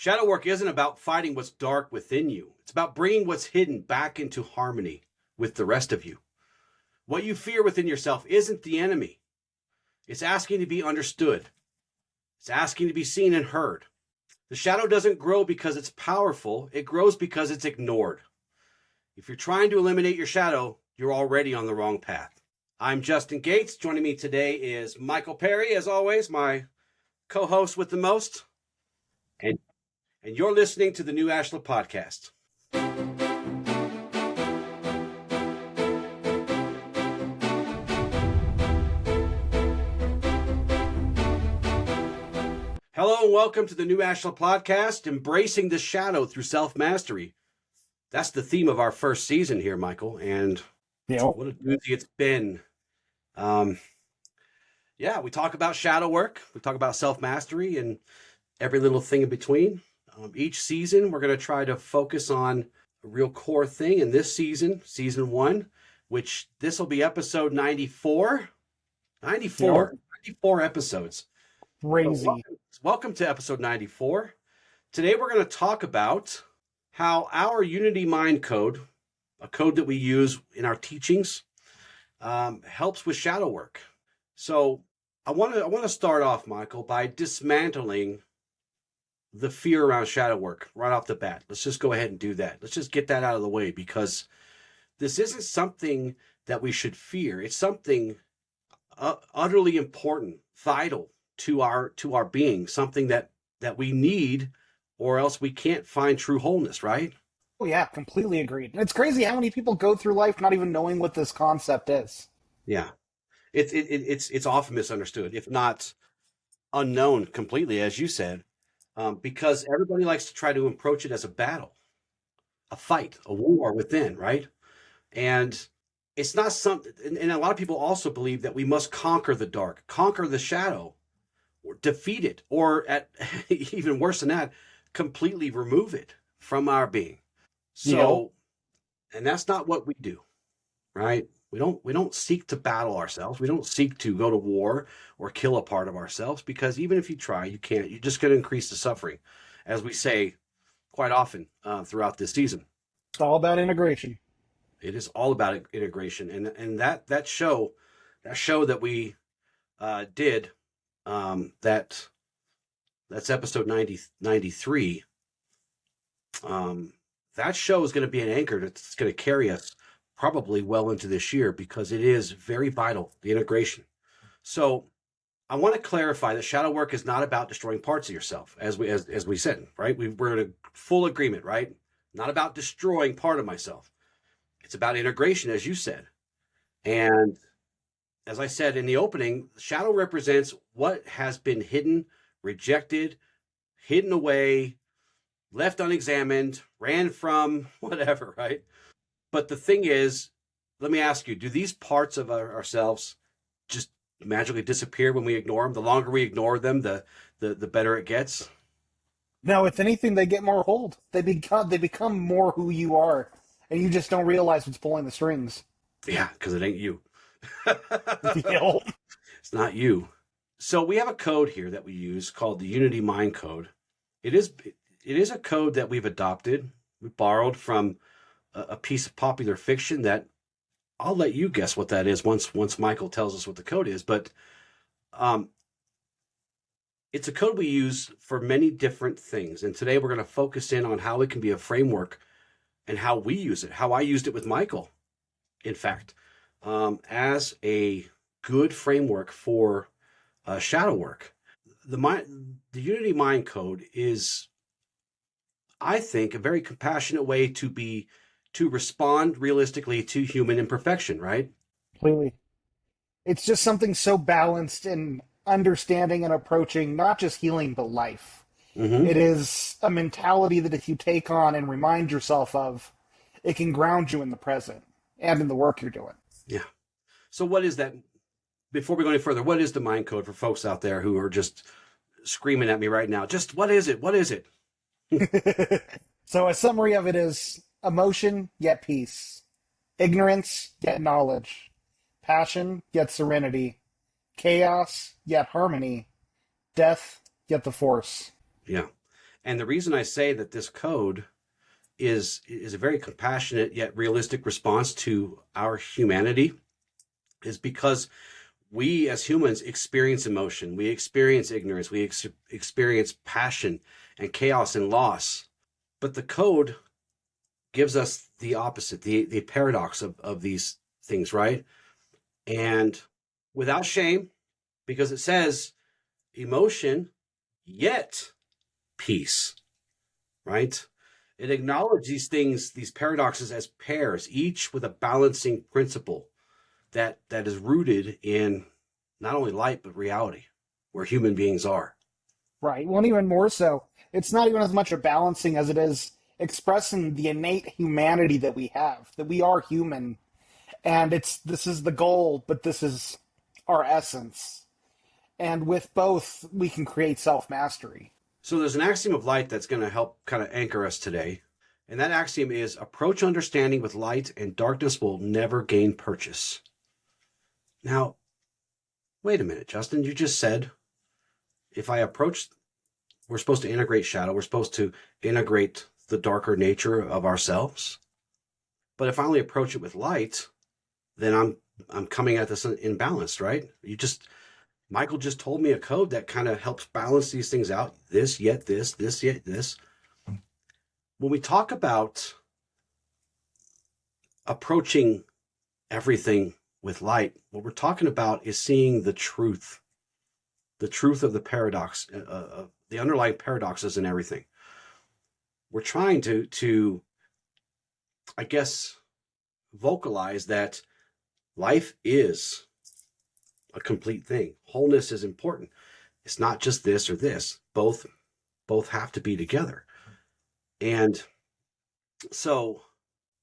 Shadow work isn't about fighting what's dark within you. It's about bringing what's hidden back into harmony with the rest of you. What you fear within yourself isn't the enemy. It's asking to be understood. It's asking to be seen and heard. The shadow doesn't grow because it's powerful. It grows because it's ignored. If you're trying to eliminate your shadow, you're already on the wrong path. I'm Justin Gates. Joining me today is Michael Perry, as always, my co-host with the most. And you're listening to the new Ashla podcast. Hello and welcome to the new Ashla podcast, embracing the shadow through self-mastery. That's the theme of our first season here, Michael, and what a doozy it's been. We talk about shadow work, we talk about self-mastery, and every little thing in between. Each season, we're going to try to focus on a real core thing. In this season, season 1, which this will be episode 94. 94 episodes. Crazy. So welcome to episode 94. Today, we're going to talk about how our Unity Mind Code, a code that we use in our teachings, helps with shadow work. So I want to start off, Michael, by dismantling the fear around shadow work right off the bat. Let's just go ahead and do that. Let's just get that out of the way, because this isn't something that we should fear. It's something utterly important, vital to our being, something that we need, or else we can't find true wholeness, right? Oh yeah, completely agreed. It's crazy how many people go through life not even knowing what this concept is. Yeah. It's often misunderstood, if not unknown completely, as you said. Because everybody likes to try to approach it as a battle, a fight, a war within, right? And it's not something, and a lot of people also believe that we must conquer the dark, conquer the shadow, or defeat it, or at even worse than that, completely remove it from our being. So, and that's not what we do, right? We don't seek to battle ourselves. We don't seek to go to war or kill a part of ourselves, because even if you try, you can't. You're just going to increase the suffering, as we say quite often throughout this season. It's all about integration. It is all about integration, and that show that we did, that's episode 93. That show is going to be an anchor that's going to carry us probably well into this year, because it is very vital, the integration. So I want to clarify that shadow work is not about destroying parts of yourself, as we said, right? We're in a full agreement, right? Not about destroying part of myself. It's about integration, as you said. And as I said in the opening, shadow represents what has been hidden, rejected, hidden away, left unexamined, ran from, whatever, right? But the thing is, let me ask you, do these parts of ourselves just magically disappear when we ignore them? The longer we ignore them, the better it gets? No, if anything, they get more hold. They become more who you are, and you just don't realize what's pulling the strings. Yeah, because it ain't you. Yep. It's not you. So we have a code here that we use called the Unity Mind Code. It is a code that we've adopted. We borrowed from a piece of popular fiction that I'll let you guess what that is once Michael tells us what the code is. But it's a code we use for many different things. And today we're going to focus in on how it can be a framework and how we use it, how I used it with Michael, in fact, as a good framework for shadow work. The Unity Mind Code is, I think, a very compassionate way to respond realistically to human imperfection, right? Completely. It's just something so balanced in understanding and approaching not just healing, but life. Mm-hmm. It is a mentality that if you take on and remind yourself of, it can ground you in the present and in the work you're doing. Yeah. So what is that? Before we go any further, what is the mind code for folks out there who are just screaming at me right now? Just what is it? What is it? So a summary of it is emotion, yet peace. Ignorance, yet knowledge. Passion, yet serenity. Chaos, yet harmony. Death, yet the force. Yeah. And the reason I say that this code is a very compassionate yet realistic response to our humanity is because we as humans experience emotion, we experience ignorance, we experience passion and chaos and loss. But the code gives us the opposite, the paradox of these things, right? And without shame, because it says emotion, yet peace, right? It acknowledges these things, these paradoxes as pairs, each with a balancing principle that is rooted in not only light, but reality, where human beings are. Right. Well, even more so, it's not even as much a balancing as it is expressing the innate humanity that we have, that we are human. And this is the goal, but this is our essence. And with both, we can create self mastery. So there's an axiom of light that's going to help kind of anchor us today. And that axiom is approach understanding with light and darkness will never gain purchase. Now, wait a minute, Justin, you just said if I approach, we're supposed to integrate shadow, we're supposed to integrate the darker nature of ourselves. But if I only approach it with light, then I'm coming at this imbalanced, right? Michael just told me a code that kind of helps balance these things out. This, yet this, this, yet this. When we talk about approaching everything with light, what we're talking about is seeing the truth of the paradox, the underlying paradoxes in everything. We're trying to, I guess, vocalize that life is a complete thing. Wholeness is important. It's not just this or this. Both have to be together. And so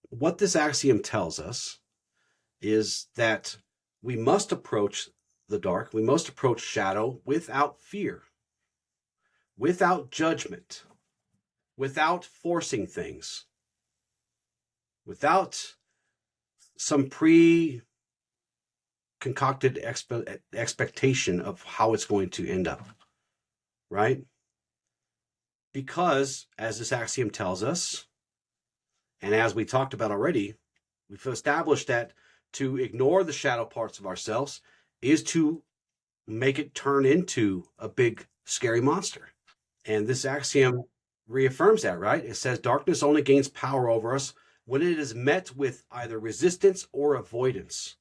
what this axiom tells us is that we must approach the dark, we must approach shadow without fear, without judgment, without forcing things, without some concocted expectation of how it's going to end up, right? Because, as this axiom tells us, and as we talked about already, we've established that to ignore the shadow parts of ourselves is to make it turn into a big, scary monster. And this axiom reaffirms that, right? It says darkness only gains power over us when it is met with either resistance or avoidance.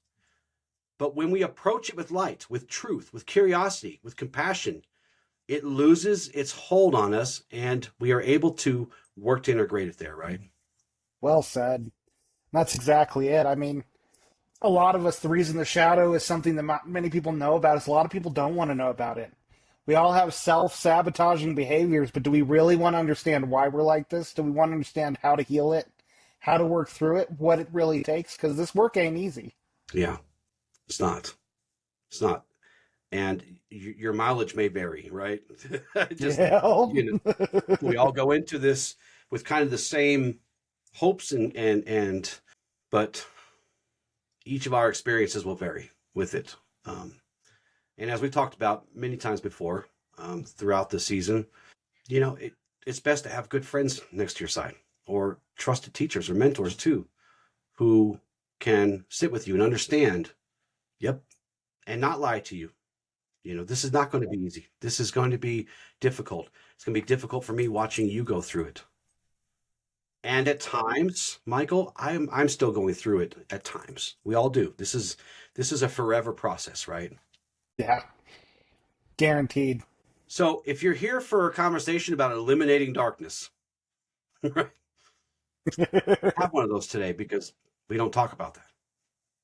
But when we approach it with light, with truth, with curiosity, with compassion, it loses its hold on us and we are able to work to integrate it there, right? Well said. That's exactly it. I mean, a lot of us, the reason the shadow is something that many people know about is a lot of people don't want to know about it. We all have self-sabotaging behaviors, but do we really want to understand why we're like this? Do we want to understand how to heal it, how to work through it, what it really takes? Because this work ain't easy. Yeah, it's not. It's not. And your mileage may vary, right? Just, Yeah. we all go into this with kind of the same hopes but each of our experiences will vary with it. And as we talked about many times before, throughout the season, it's best to have good friends next to your side or trusted teachers or mentors too, who can sit with you and understand, yep, and not lie to you. This is not going to be easy. This is going to be difficult. It's going to be difficult for me watching you go through it. And at times, Michael, I'm still going through it at times. We all do. This is a forever process, right? Yeah. Guaranteed. So if you're here for a conversation about eliminating darkness, right? Have one of those today because we don't talk about that.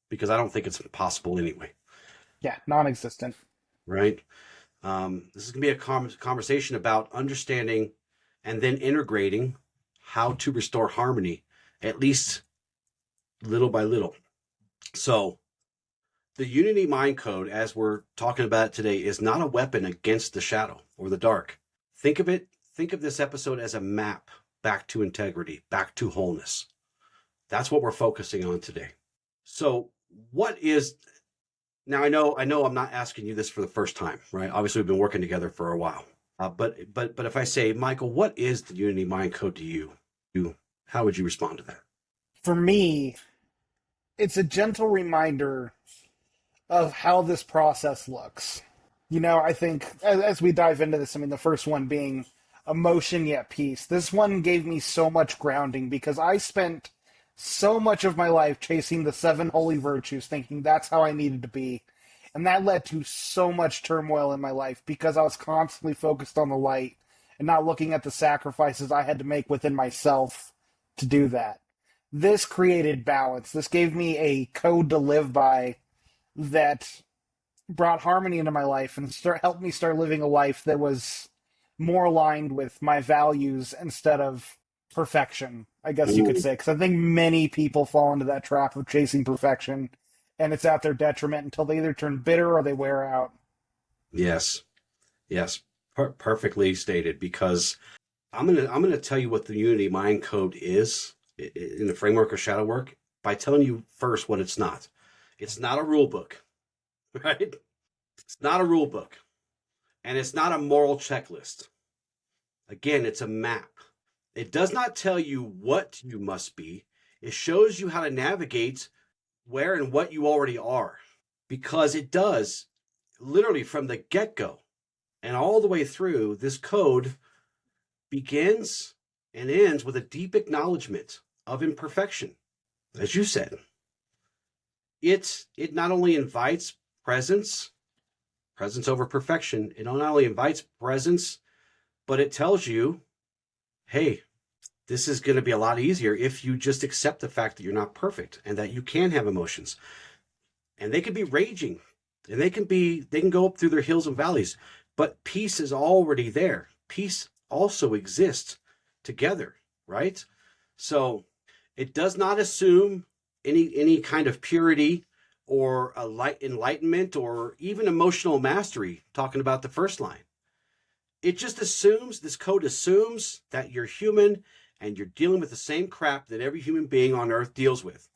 Because I don't think it's possible anyway. Yeah, non-existent. Right? This is going to be a conversation about understanding and then integrating how to restore harmony, at least little by little. So the Unity Mind Code, as we're talking about it today, is not a weapon against the shadow or the dark. Think of this episode as a map back to integrity, back to wholeness. That's what we're focusing on today. So now I know I'm not asking you this for the first time, right? Obviously we've been working together for a while. But if I say, Michael, what is the Unity Mind Code to you? You how would you respond to that? For me, it's a gentle reminder of how this process looks. I think as we dive into this, I mean, the first one being emotion yet peace. This one gave me so much grounding because I spent so much of my life chasing the seven holy virtues, thinking that's how I needed to be. And that led to so much turmoil in my life because I was constantly focused on the light and not looking at the sacrifices I had to make within myself to do that. This created balance. This gave me a code to live by that brought harmony into my life and helped me start living a life that was more aligned with my values instead of perfection, I guess you could Ooh, say. Because I think many people fall into that trap of chasing perfection, and it's at their detriment until they either turn bitter or they wear out. yes, yes, perfectly stated. Because I'm gonna tell you what the Unity Mind Code is in the framework of shadow work by telling you first what it's not. It's not a rule book, right? It's not a rule book, and it's not a moral checklist. Again, it's a map. It does not tell you what you must be. It shows you how to navigate where and what you already are, because it does literally from the get go and all the way through. This code begins and ends with a deep acknowledgement of imperfection. As you said, it not only invites presence over perfection. It not only invites presence, but it tells you, hey, this is going to be a lot easier if you just accept the fact that you're not perfect and that you can have emotions, and they can be raging, and they can go up through their hills and valleys, but peace is already there. Peace also exists together, right? So it does not assume any kind of purity or a light enlightenment or even emotional mastery, talking about the first line. It just assumes, this code assumes that you're human and you're dealing with the same crap that every human being on earth deals with.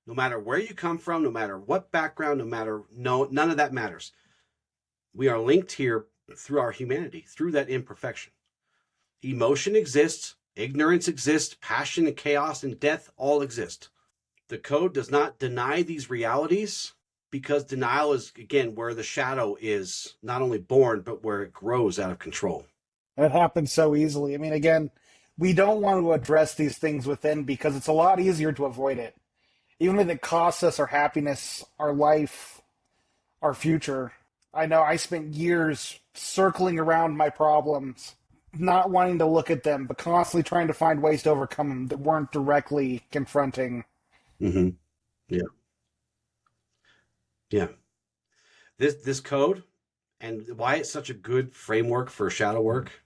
No matter where you come from, no matter what background, none of that matters. We are linked here through our humanity, through that imperfection. Emotion exists, ignorance exists, passion and chaos and death all exist. The code does not deny these realities, because denial is, again, where the shadow is not only born, but where it grows out of control. And it happens so easily. I mean, again, we don't want to address these things within because it's a lot easier to avoid it. Even if it costs us our happiness, our life, our future. I know I spent years circling around my problems, not wanting to look at them, but constantly trying to find ways to overcome them that weren't directly confronting. Mm-hmm. Yeah. Yeah. This code, and why it's such a good framework for shadow work,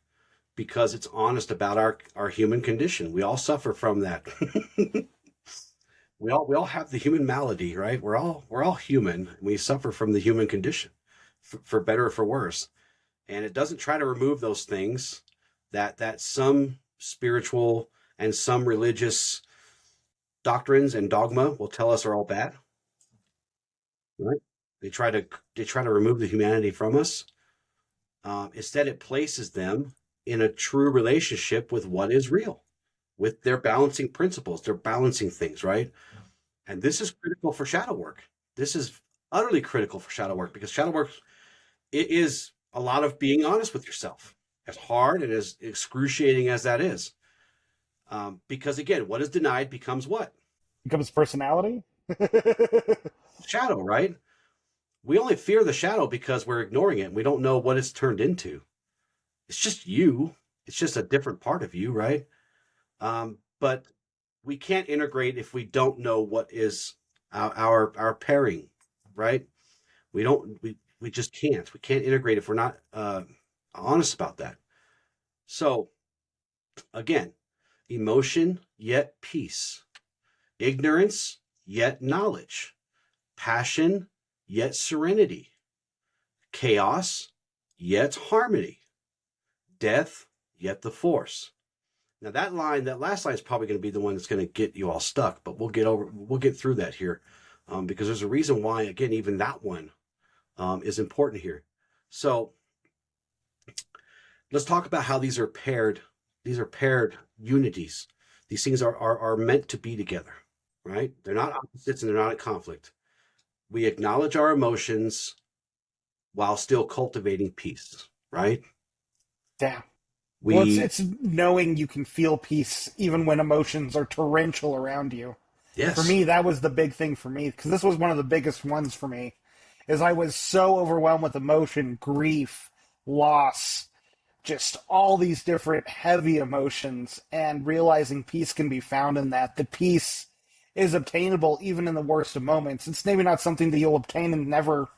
because it's honest about our human condition. We all suffer from that. We all have the human malady, right? We're all human. We suffer from the human condition, for better or for worse. And it doesn't try to remove those things that some spiritual and some religious doctrines and dogma will tell us are all bad, right? They try to they try to remove the humanity from us. Instead, it places them in a true relationship with what is real, with their balancing principles, their balancing things, right? And this is critical for shadow work. This is utterly critical for shadow work, because shadow work, it is a lot of being honest with yourself, as hard and as excruciating as that is. Because again, what is denied becomes what? Becomes personality? Shadow, right? We only fear the shadow because we're ignoring it and we don't know what it's turned into. It's just you. It's just a different part of you, right? But we can't integrate if we don't know what is our pairing, right? We just can't. We can't integrate if we're not honest about that. So again, emotion yet peace, ignorance yet knowledge, passion yet serenity, chaos yet harmony, death yet the force. Now that last line is probably going to be the one that's going to get you all stuck, but we'll get through that here, because there's a reason why, again, even that one is important here. So let's talk about how these are paired. These are paired unities. These things are meant to be together, right? They're not opposites and they're not in conflict. We acknowledge our emotions while still cultivating peace, right? Yeah. Well, We, it's knowing you can feel peace even when emotions are torrential around you. For yes, me, that was the big thing for me because this was one of the biggest ones for me. Is I was so overwhelmed with emotion, grief, loss, just all these different heavy emotions, and realizing peace can be found in that. The peace is obtainable even in the worst of moments. It's maybe not something that you'll obtain and never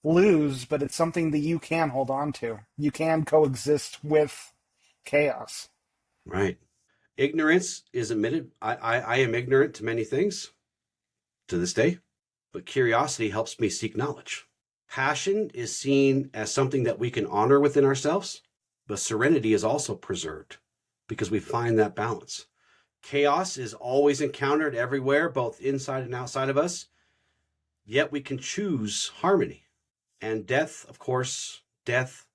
lose, but it's something that you can hold on to. You can coexist with chaos. right. Ignorance is admitted. I am ignorant to many things to this day, but curiosity helps me seek knowledge. Passion is seen as something that we can honor within ourselves, but serenity is also preserved because we find that balance. Chaos is always encountered everywhere, both inside and outside of us, yet we can choose harmony. And death, of course, death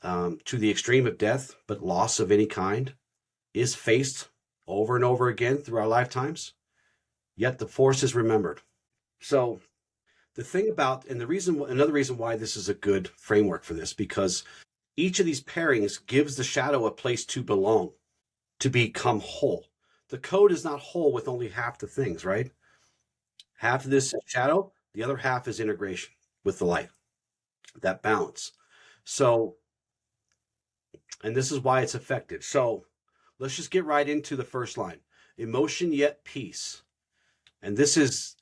to the extreme of death, but loss of any kind, is faced over and over again through our lifetimes, yet the force is remembered. So the thing about, and the reason, another reason why this is a good framework for this, because each of these pairings gives the shadow a place to belong, to become whole. The code is not whole with only half the things, right? Half of this is shadow, the other half is integration with the light, that balance. So, and this is why it's effective. So let's just get right into the first line: emotion yet peace. And this is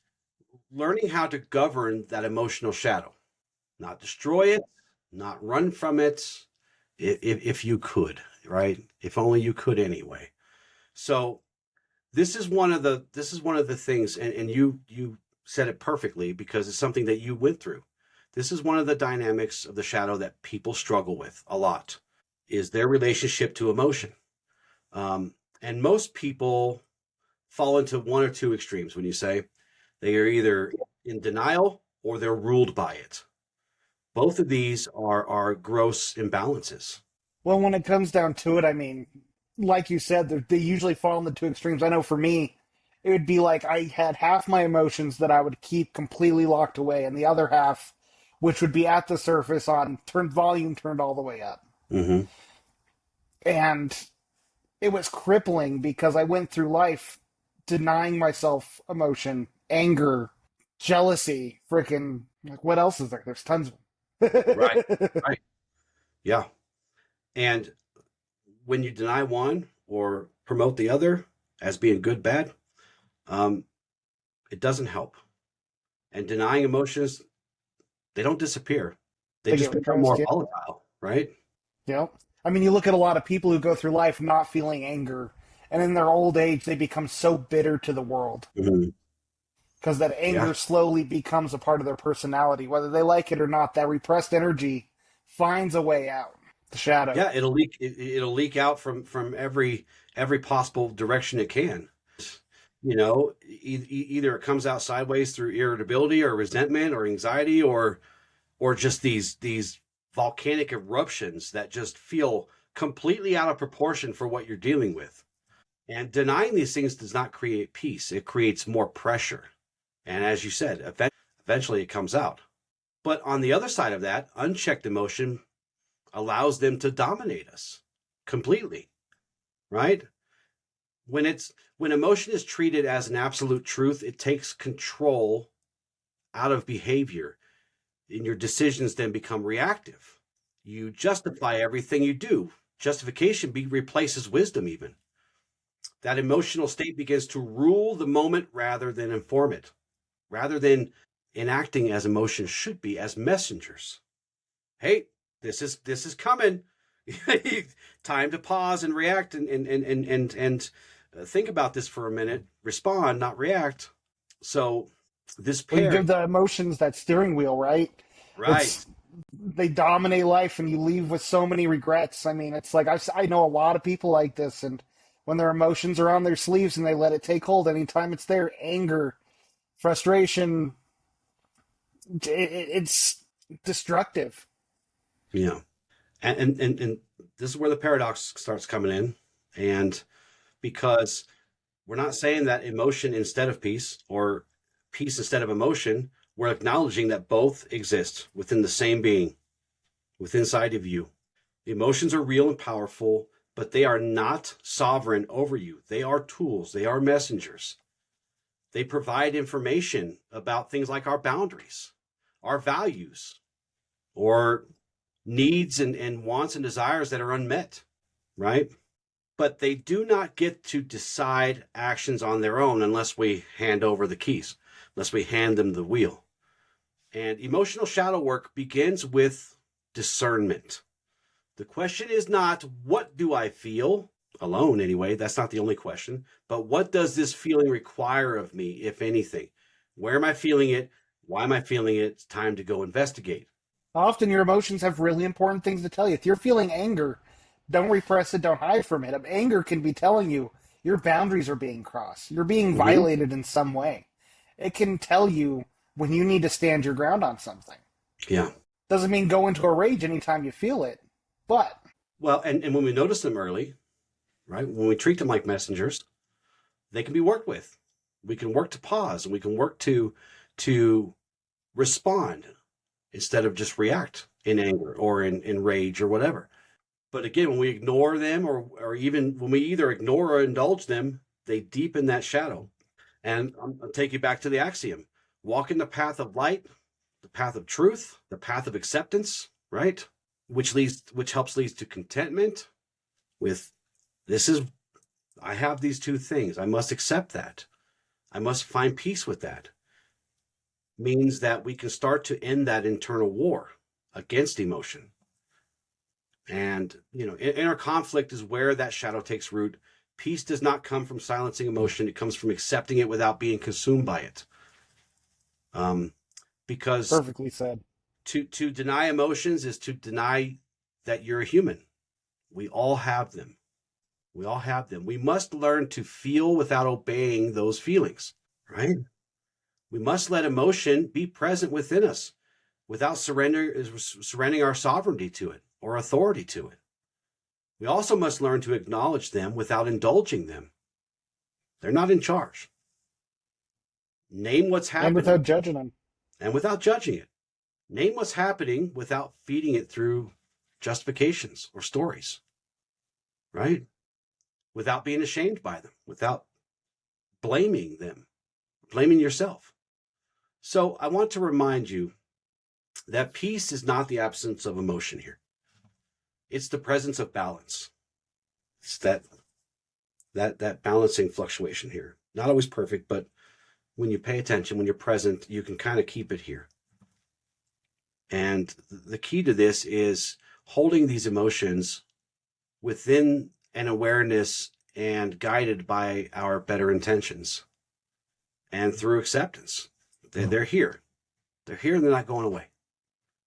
learning how to govern that emotional shadow, not destroy it, not run from it, if you could, right? If only you could anyway. So this is one of the things, and you said it perfectly because it's something that you went through. This is one of the dynamics of the shadow that people struggle with a lot, is their relationship to emotion. And most people fall into one or two extremes when you say they are either in denial or they're ruled by it. Both of these are gross imbalances. Well, when it comes down to it, I mean, like you said, they usually fall in the two extremes. I know for me, it would be like I had half my emotions that I would keep completely locked away, and the other half, which would be at the surface on turned volume turned all the way up. Mm-hmm. And it was crippling because I went through life denying myself emotion, anger, jealousy, freaking like what else is there? There's tons of Right. them. Right. Yeah. And when you deny one or promote the other as being good, bad, um, it doesn't help. And denying emotions, they don't disappear. They They just get become repressed, more yeah. volatile, right? You know, I mean, you look at a lot of people who go through life not feeling anger, and in their old age, they become so bitter to the world Mm-hmm. because that Yeah. anger slowly becomes a part of their personality. Whether they like it or not, that repressed energy finds a way out. The shadow. Yeah. It'll leak. It'll leak out from every possible direction it can. Either it comes out sideways through irritability or resentment or anxiety or just these volcanic eruptions that just feel completely out of proportion for what you're dealing with. And denying these things does not create peace. It creates more pressure. And as you said, eventually it comes out. But on the other side of that, unchecked emotion allows them to dominate us completely, right? When emotion is treated as an absolute truth, it takes control out of behavior, and your decisions then become reactive. You justify everything you do. Justification replaces wisdom, even. That emotional state begins to rule the moment rather than inform it, rather than enacting as emotions should be, as messengers. Hey, this is coming. Time to pause and react and think about this for a minute. Respond, not react. So this Well, you pair, give the emotions that steering wheel, right? right? It's they dominate life, and you leave with so many regrets. I mean, it's like I know a lot of people like this, and when their emotions are on their sleeves and they let it take hold, anytime it's there, anger, frustration, it's destructive. Yeah. And this is where the paradox starts coming in. And because we're not saying that emotion instead of peace or peace instead of emotion, we're acknowledging that both exist within the same being, within inside of you. The emotions are real and powerful, but they are not sovereign over you. They are tools, they are messengers. They provide information about things like our boundaries, our values, or needs and wants and desires that are unmet, right? But they do not get to decide actions on their own unless we hand over the keys, unless we hand them the wheel. And emotional shadow work begins with discernment. The question is not, what do I feel? Alone, anyway. That's not the only question. But what does this feeling require of me, if anything? Where am I feeling it? Why am I feeling it? It's time to go investigate. Often your emotions have really important things to tell you. If you're feeling anger, don't repress it, don't hide from it. Anger can be telling you your boundaries are being crossed, you're being Mm-hmm. violated in some way. It can tell you when you need to stand your ground on something. Yeah. Doesn't mean go into a rage anytime you feel it, but Well, and when we notice them early, right, when we treat them like messengers, they can be worked with. We can work to pause and we can work to respond instead of just react in anger or in rage or whatever. But again, when we ignore them or even when we either ignore or indulge them, they deepen that shadow. And I'll take you back to the axiom: walk in the path of light, the path of truth, the path of acceptance, right? Which helps leads to contentment with this is I have these two things. I must accept that. I must find peace with that. Means that we can start to end that internal war against emotion. And, inner conflict is where that shadow takes root. Peace does not come from silencing emotion. It comes from accepting it without being consumed by it. Um, because perfectly said. to deny emotions is to deny that you're a human. We all have them. We all have them. We must learn to feel without obeying those feelings, right? We must let emotion be present within us without surrendering our sovereignty to it or authority to it. We also must learn to acknowledge them without indulging them. They're not in charge. Name what's And without happening judging them. and without judging it. Name what's happening without feeding it through justifications or stories, right? Without being ashamed by them, without blaming them, blaming yourself. So I want to remind you that peace is not the absence of emotion here. It's the presence of balance. It's that balancing fluctuation here. Not always perfect, but when you pay attention, when you're present, you can kind of keep it here. And the key to this is holding these emotions within an awareness and guided by our better intentions and through acceptance. They're here. They're here and they're not going away.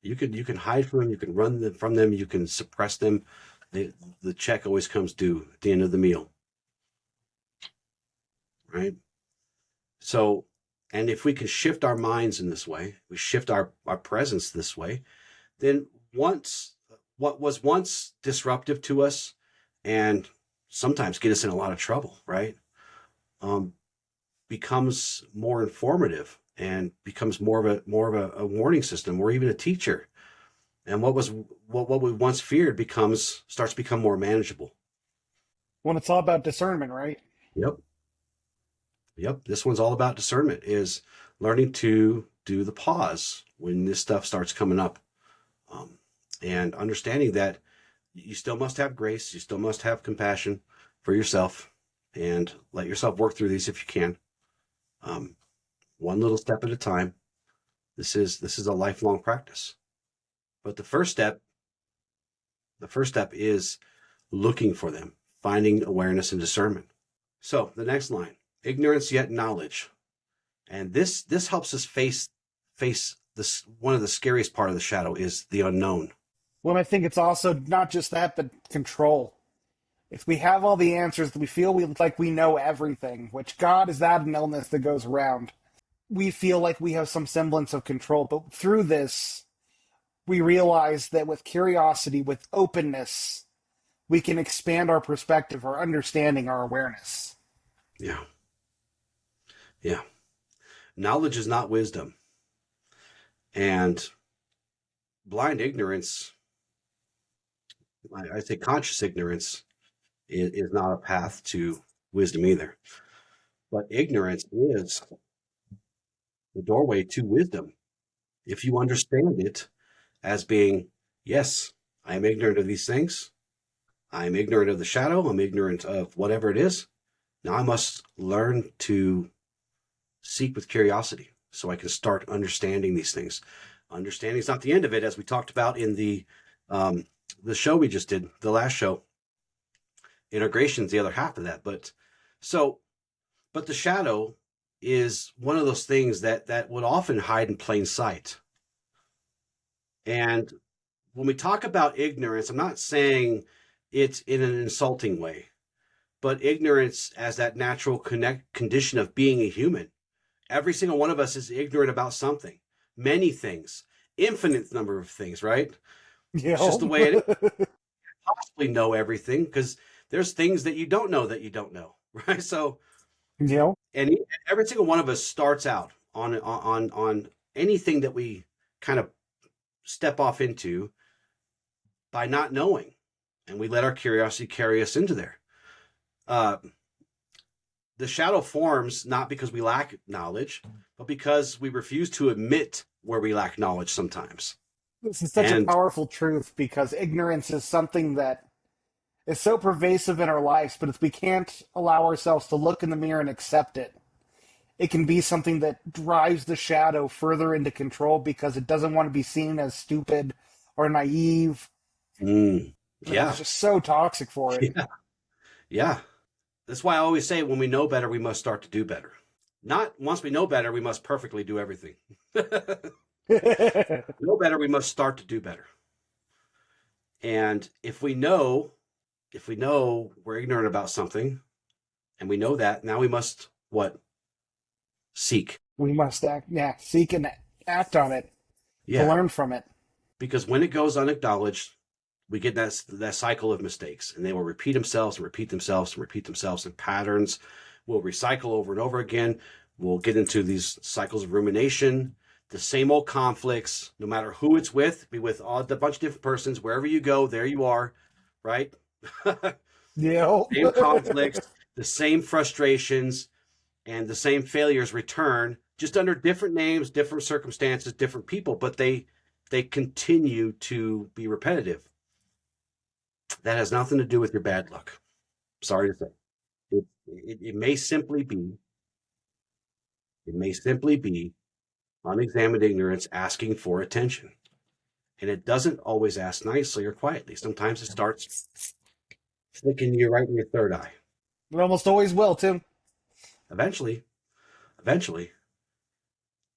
You can hide from them, you can run from them, you can suppress them. The check always comes due at the end of the meal, right? So, and if we can shift our minds in this way, we shift our presence this way, then what was once disruptive to us and sometimes get us in a lot of trouble, right? Um, becomes more informative and becomes more of a warning system or even a teacher. And what we once feared starts to become more manageable. When it's all about discernment, right? Yep. Yep. This one's all about discernment, is learning to do the pause when this stuff starts coming up. Um, and understanding that you still must have grace, you still must have compassion for yourself, and let yourself work through these if you can. Um, one little step at a time. This is a lifelong practice. But the first step is looking for them, finding awareness and discernment. So the next line: ignorance yet knowledge. And this helps us face this. One of the scariest part of the shadow is the unknown. Well, I think it's also not just that, but control. If we have all the answers, we feel like we know everything, which God is that an illness that goes around. We feel like we have some semblance of control, but through this, we realize that with curiosity, with openness, we can expand our perspective, our understanding, our awareness. Yeah. Yeah. Knowledge is not wisdom. And blind ignorance, I say conscious ignorance, is not a path to wisdom either. But ignorance is the doorway to wisdom. If you understand it as being, yes, I am ignorant of these things. I'm ignorant of the shadow. I'm ignorant of whatever it is. Now I must learn to seek with curiosity so I can start understanding these things. Understanding is not the end of it, as we talked about in the show we just did, the last show. Integration is the other half of that. But the shadow is one of those things that would often hide in plain sight. And when we talk about ignorance, I'm not saying it in an insulting way, but ignorance as that natural condition of being a human. Every single one of us is ignorant about something, many things, infinite number of things, right? You It's just the know? way it is. Possibly know everything because there's things that you don't know, right? So, You know? and every single one of us starts out on anything that we kind of step off into by not knowing, and we let our curiosity carry us into there. Uh, the shadow forms not because we lack knowledge, but because we refuse to admit where we lack knowledge sometimes. This is such a And powerful truth because ignorance is something that is so pervasive in our lives, but if we can't allow ourselves to look in the mirror and accept it, it can be something that drives the shadow further into control because it doesn't want to be seen as stupid or naive. And it's yeah, just so toxic for it. yeah, yeah. That's why I always say when we know better, we must start to do better. Not once we know better, we must perfectly do everything. Know better, we must start to do better. And if we know we're ignorant about something, and we know that, now we must what? Seek. We must act, yeah, seek and act on it to Yeah. learn from it. Because when it goes unacknowledged, we get that cycle of mistakes, and they will repeat themselves and repeat themselves and repeat themselves, and patterns will recycle over and over again. We'll get into these cycles of rumination, the same old conflicts, no matter who it's with, be with a bunch of different persons, wherever you go, there you are, right? You know? Same conflicts, the same frustrations, and the same failures return, just under different names, different circumstances, different people, but they continue to be repetitive. That has nothing to do with your bad luck. Sorry to say. It may simply be, unexamined ignorance asking for attention. And it doesn't always ask nicely or quietly. Sometimes it starts flicking you right in your third eye. It almost always will, too. Eventually, eventually.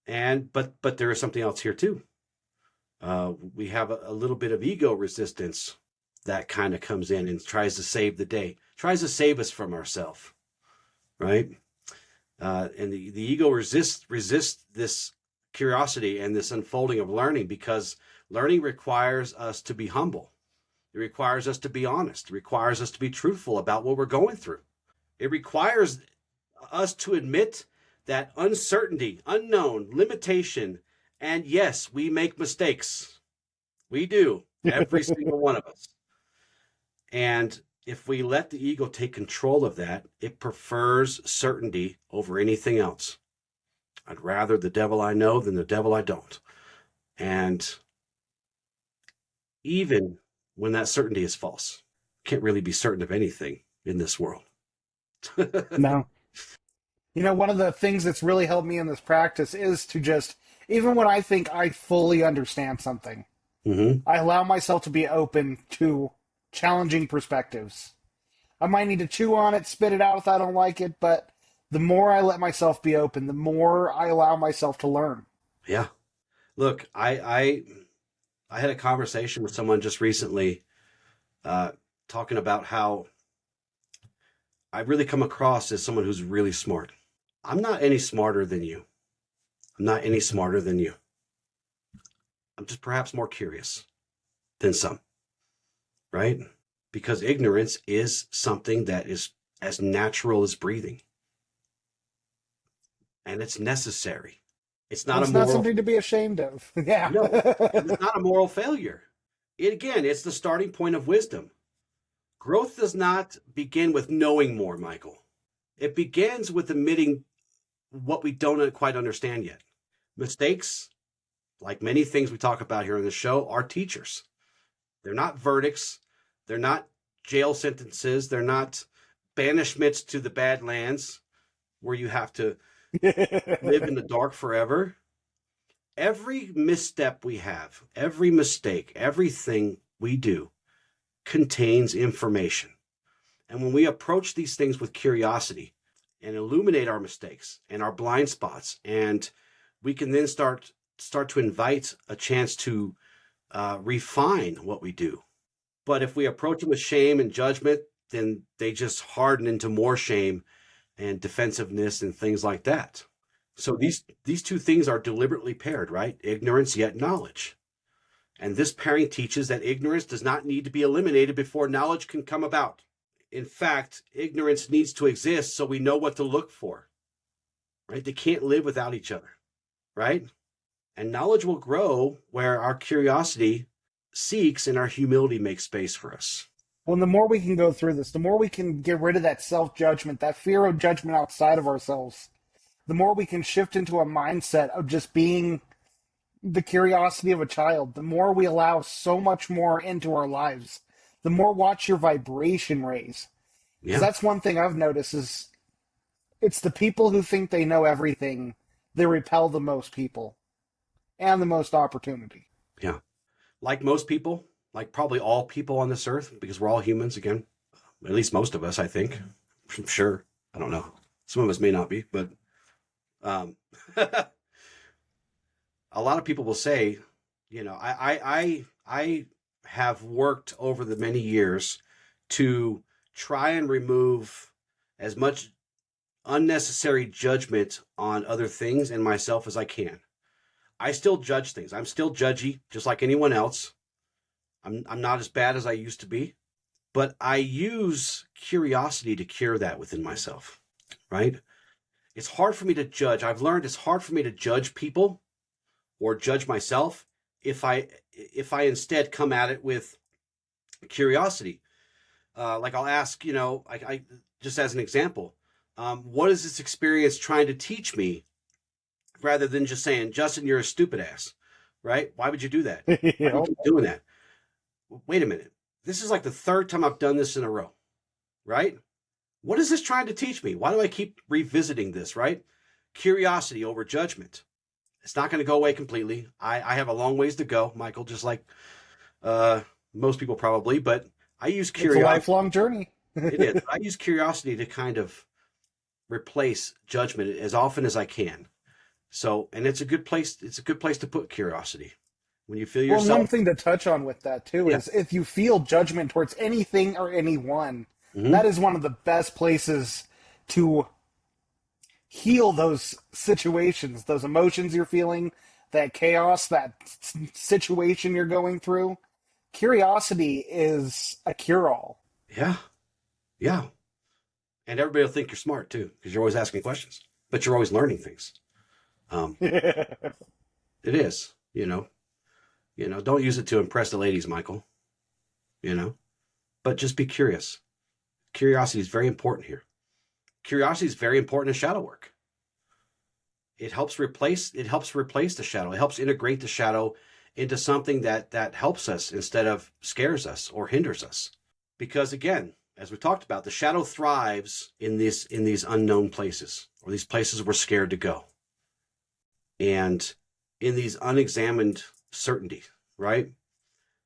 But there is something else here too. We have a little bit of ego resistance that kind of comes in and tries to save the day, tries to save us from ourselves, right? And the ego resists this curiosity and this unfolding of learning because learning requires us to be humble. It requires us to be honest. It requires us to be truthful about what we're going through. It requires us to admit that uncertainty, unknown, limitation, and yes, we make mistakes. We do, every single one of us. And if we let the ego take control of that, it prefers certainty over anything else. I'd rather the devil I know than the devil I don't. And even when that certainty is false, can't really be certain of anything in this world. No. You know, one of the things that's really helped me in this practice is to just, even when I think I fully understand something, Mm-hmm. I allow myself to be open to challenging perspectives. I might need to chew on it, spit it out if I don't like it, but the more I let myself be open, the more I allow myself to learn. Yeah. Look, I had a conversation with someone just recently, uh, talking about how I really come across as someone who's really smart. I'm not any smarter than you. I'm not any smarter than you. I'm just perhaps more curious than some, right? Because ignorance is something that is as natural as breathing, and it's necessary. It's And not a it's not moral, something to be ashamed of. Yeah. no, and it's not a moral failure. Again, it's the starting point of wisdom. Growth does not begin with knowing more, Michael. It begins with admitting what we don't quite understand yet. Mistakes, like many things we talk about here on the show, are teachers. They're not verdicts. They're not jail sentences. They're not banishments to the Badlands where you have to live in the dark forever. Every misstep we have, every mistake, everything we do contains information. And when we approach these things with curiosity and illuminate our mistakes and our blind spots, and we can then start to invite a chance to refine what we do. But if we approach them with shame and judgment, then they just harden into more shame and defensiveness and things like that. So these two things are deliberately paired, right? Ignorance yet knowledge. And this pairing teaches that ignorance does not need to be eliminated before knowledge can come about. In fact, ignorance needs to exist so we know what to look for, right? They can't live without each other, right? And knowledge will grow where our curiosity seeks and our humility makes space for us. Well, the more we can go through this, the more we can get rid of that self-judgment, that fear of judgment outside of ourselves, the more we can shift into a mindset of just being the curiosity of a child, the more we allow so much more into our lives, the more watch your vibration raise. Because Yeah, that's one thing I've noticed is it's the people who think they know everything that repel the most people and the most opportunity. yeah. Like most people, like probably all people on this earth, because we're all humans again, at least most of us, I think. I'm sure. I don't know. Some of us may not be, but um, a lot of people will say, I have worked over the many years to try and remove as much unnecessary judgment on other things and myself as I can. I still judge things. I'm still judgy, just like anyone else. I'm not as bad as I used to be, but I use curiosity to cure that within myself, right? It's hard for me to judge. I've learned it's hard for me to judge people or judge myself if I instead come at it with curiosity. Like I'll ask, I just as an example, what is this experience trying to teach me, rather than just saying, Justin, you're a stupid ass, right? Why would you do that? Why do you Yep. keep doing that? Wait a minute. This is like the third time I've done this in a row, right? What is this trying to teach me? Why do I keep revisiting this, right? Curiosity over judgment. It's not going to go away completely. I have a long ways to go, Michael, just like uh, most people probably, but I use It's a curiosity. lifelong journey. It is. I use curiosity to kind of replace judgment as often as I can. So, and it's a good place. It's a good place to put curiosity. When you feel Well, one yourself, thing to touch on with that too yeah, is if you feel judgment towards anything or anyone, mm-hmm, that is one of the best places to heal those situations, those emotions you're feeling, that chaos, that situation you're going through. Curiosity is a cure-all. yeah, yeah. And everybody will think you're smart too, because you're always asking questions, but you're always learning things. Um, it is, don't use it to impress the ladies, Michael, you know, but just be curious. Curiosity is very important here. Curiosity is very important in shadow work. It helps replace the shadow. It helps integrate the shadow into something that helps us instead of scares us or hinders us. Because again, as we talked about, the shadow thrives in these unknown places, or these places we're scared to go. And in these unexamined certainty, right?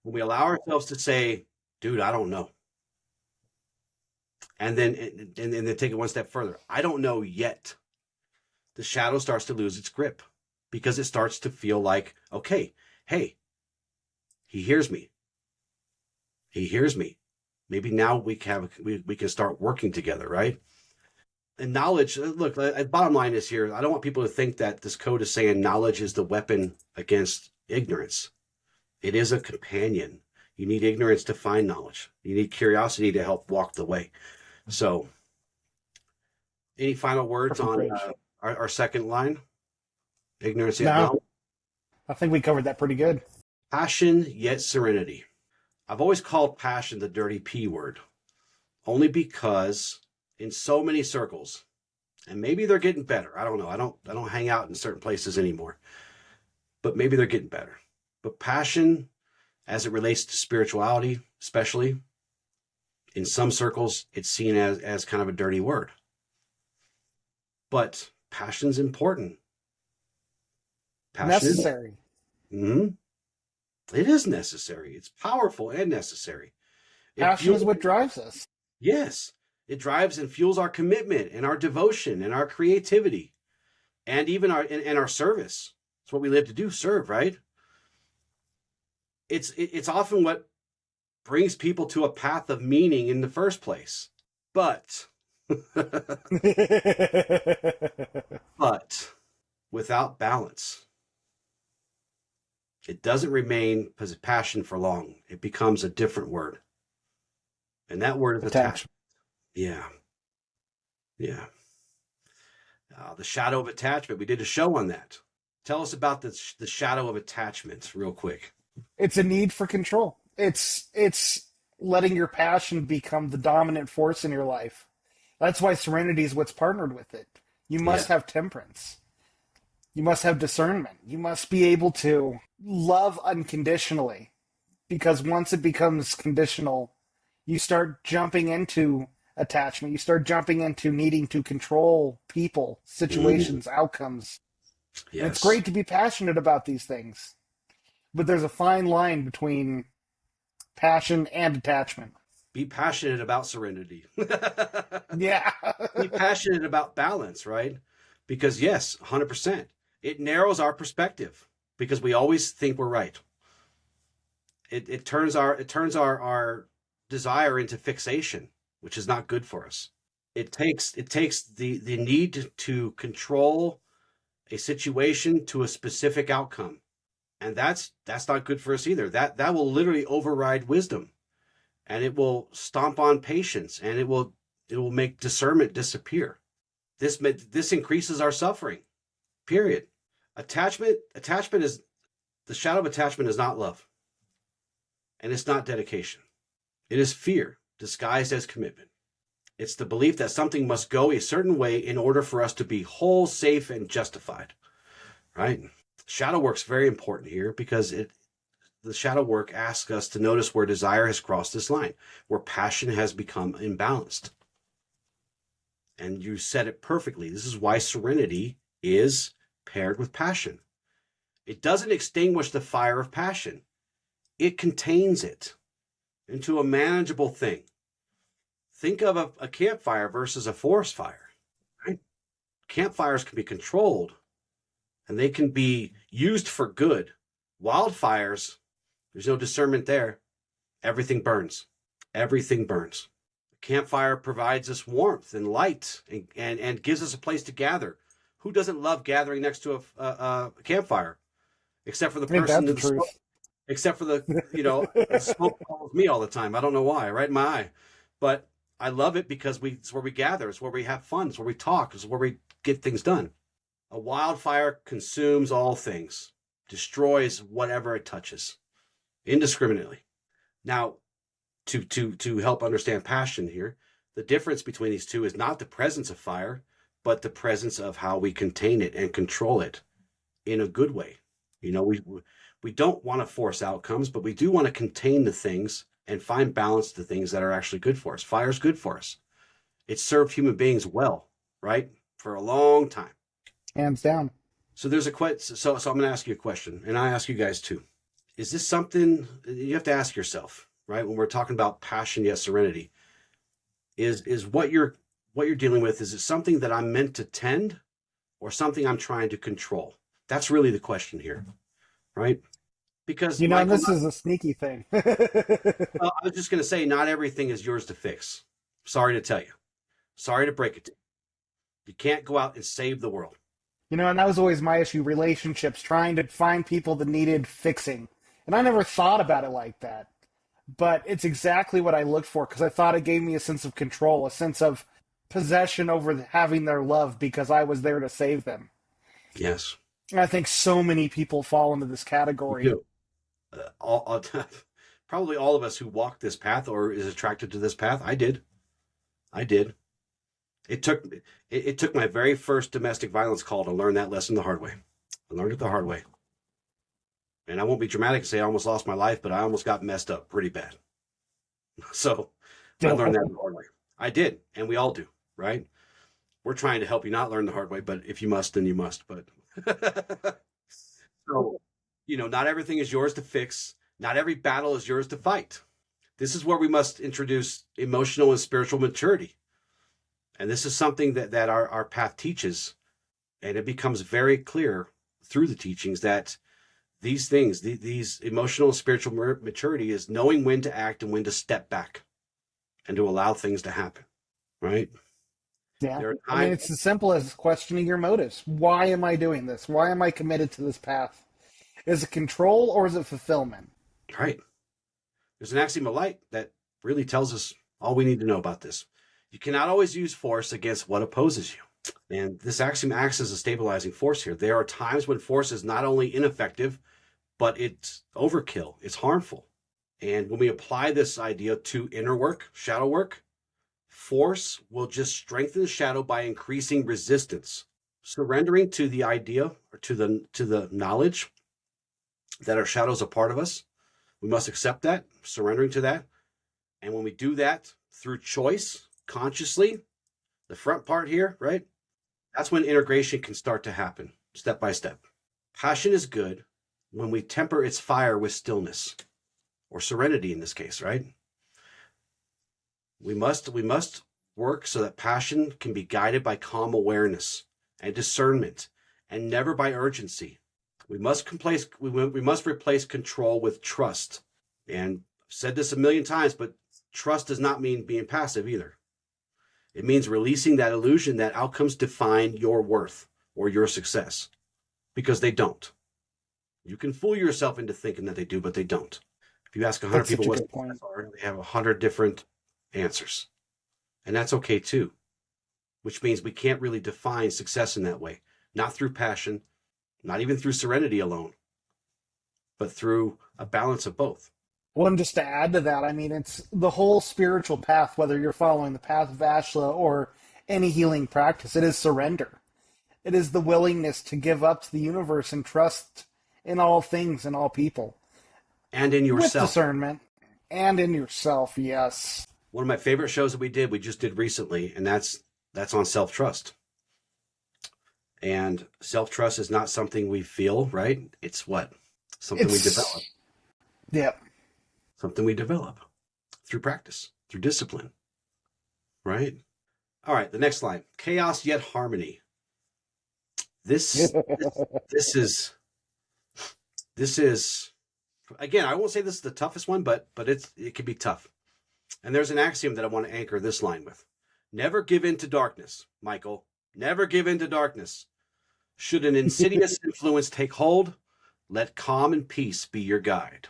When we allow ourselves to say, dude, I don't know. And then take it one step further. I don't know yet. The shadow starts to lose its grip because it starts to feel like, okay, hey, he hears me. He hears me. Maybe now we can start working together, right? And knowledge, look, bottom line is here, I don't want people to think that this code is saying knowledge is the weapon against ignorance. It is a companion. You need ignorance to find knowledge. You need curiosity to help walk the way. So, any final words Perfect on bridge. our second line? Ignorance yet No, knowledge. I think we covered that pretty good. Passion yet serenity. I've always called passion the dirty P word, only because in so many circles, and maybe they're getting better. I don't know. I don't hang out in certain places anymore, but maybe they're getting better. But passion, as it relates to spirituality, especially in some circles, it's seen as kind of a dirty word. But passion's important. Passion is. Necessary. Mhm. It is necessary. It's powerful and necessary. It Passion is fuels, what drives us. yes, it drives and fuels our commitment and our devotion and our creativity and even and our service. It's what we live to do, serve, right? It's often what brings people to a path of meaning in the first place. But but without balance, it doesn't remain passion for long. It becomes a different word. And that word is attachment. Attachment. Yeah. Yeah. The shadow of attachment. We did a show on that. Tell us about the shadow of attachment real quick. It's a need for control. It's letting your passion become the dominant force in your life. That's why serenity is what's partnered with it. You Yeah. must have temperance. You must have discernment. You must be able to love unconditionally, because once it becomes conditional, you start jumping into attachment. You start jumping into needing to control people, Mm, situations, outcomes. And it's yes. great to be passionate about these things, but there's a fine line between passion and attachment. Be passionate about serenity. Yeah. Be passionate about balance, right? Because yes, 100%. It narrows our perspective because we always think we're right. It turns our desire into fixation, which is not good for us. It takes the need to control a situation to a specific outcome. And that's not good for us either. That will literally override wisdom, and it will stomp on patience, and it will make discernment disappear. This increases our suffering. Period. Attachment is the shadow of attachment is not love, and it's not dedication. It is fear disguised as commitment. It's the belief that something must go a certain way in order for us to be whole, safe, and justified. Right? Shadow work's very important here because the shadow work asks us to notice where desire has crossed this line, where passion has become imbalanced. And you said it perfectly. This is why serenity is paired with passion. It doesn't extinguish the fire of passion, it contains it into a manageable thing. Think of a campfire versus a forest fire. Right? Campfires can be controlled and they can be used for good. Wildfires, there's no discernment there. Everything burns. Everything burns. A campfire provides us warmth and light and gives us a place to gather. Who doesn't love gathering next to a campfire? Except for the Ain't that person the in the smoke. truth? Except for the smoke follows me all the time. I don't know why, right in my eye. But I love it because it's where we gather. It's where we have fun. It's where we talk. It's where we get things done. A wildfire consumes all things, destroys whatever it touches indiscriminately. Now, to help understand passion here, the difference between these two is not the presence of fire, but the presence of how we contain it and control it in a good way. We don't want to force outcomes, but we do want to contain the things and find balance to things that are actually good for us. Fire's good for us. It served human beings well, right? For a long time. Hands down. So there's a question. So I'm going to ask you a question, and I ask you guys too. Is this something you have to ask yourself, right? When we're talking about passion yet serenity, is what you're dealing with, is it something that I'm meant to tend or something I'm trying to control? That's really the question here, right? Because Michael, This is a sneaky thing. I was just going to say, not everything is yours to fix. Sorry to tell you. Sorry to break it to you. You can't go out and save the world. And that was always my issue, relationships, trying to find people that needed fixing. And I never thought about it like that. But it's exactly what I looked for because I thought it gave me a sense of control, a sense of possession over having their love because I was there to save them. Yes, And I think so many people fall into this we category. do. Probably all of us who walk this path or is attracted to this path. I did. I did. It took it took my very first domestic violence call to learn that lesson the hard way. I learned it the hard way. And I won't be dramatic and say I almost lost my life, but I almost got messed up pretty bad. So I learned that the hard way. I did, and we all do, right? We're trying to help you not learn the hard way, but if you must, then you must. But so, not everything is yours to fix. Not every battle is yours to fight. This is where we must introduce emotional and spiritual maturity. And this is something that our path teaches. And it becomes very clear through the teachings that these things, these emotional and spiritual maturity is knowing when to act and when to step back and to allow things to happen, right? Yeah. There are I mean, times, it's as simple as questioning your motives. Why am I doing this? Why am I committed to this path? Is it control or is it fulfillment? right? There's an axiom of light that really tells us all we need to know about this. You cannot always use force against what opposes you. And this axiom acts as a stabilizing force here. There are times when force is not only ineffective, but it's overkill, it's harmful. And when we apply this idea to inner work, shadow work, force will just strengthen the shadow by increasing resistance. Surrendering to the idea or to the knowledge that our shadow is a part of us, we must accept that, surrendering to that. And when we do that through choice, consciously, the front part here, right? That's when integration can start to happen, step by step. Passion is good when we temper its fire with stillness, or serenity in this case, right? We must work so that passion can be guided by calm awareness and discernment, and never by urgency. We must replace control with trust. And I've said this a million times, but trust does not mean being passive either. It means releasing that illusion that outcomes define your worth or your success, because they don't. You can fool yourself into thinking that they do, but they don't. If you ask 100 That's such people a what good success point. are, they have 100 different answers. And that's okay too, which means we can't really define success in that way, not through passion, not even through serenity alone, but through a balance of both. Well, and just to add to that, I mean, it's the whole spiritual path, whether you're following the path of Ashla or any healing practice, it is surrender. It is the willingness to give up to the universe and trust in all things and all people. And in With yourself. discernment and in yourself, yes. One of my favorite shows that we just did recently, and that's on self-trust. And self-trust is not something we feel, right? It's what? Something we develop. It's, yeah. Something we develop through practice, through discipline, right? All right, the next line. Chaos yet harmony. This is again, I won't say this is the toughest one, but it can be tough. And there's an axiom that I want to anchor this line with. Never give in to darkness, Michael. Never give in to darkness. Should an insidious influence take hold, let calm and peace be your guide.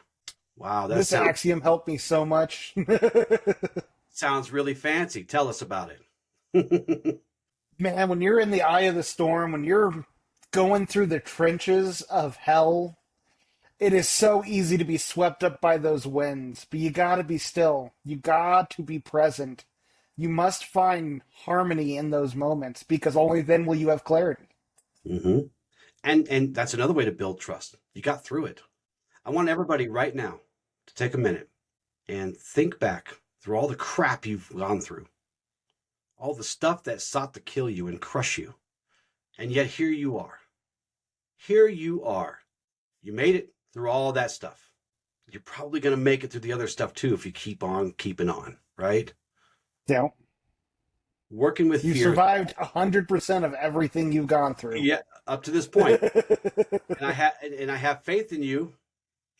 Wow, that This axiom helped me so much. sounds really fancy. Tell us about it. Man, when you're in the eye of the storm, when you're going through the trenches of hell, it is so easy to be swept up by those winds, but you gotta be still. You got to be present. You must find harmony in those moments because only then will you have clarity. Mm-hmm. And that's another way to build trust. You got through it. I want everybody right now to take a minute and think back through all the crap you've gone through, all the stuff that sought to kill you and crush you. And yet here you are. Here you are. You made it through all that stuff. You're probably going to make it through the other stuff too if you keep on keeping on, right? Yeah. Working with You fear. survived 100% of everything you've gone through. Yeah, up to this point. And I have faith in you,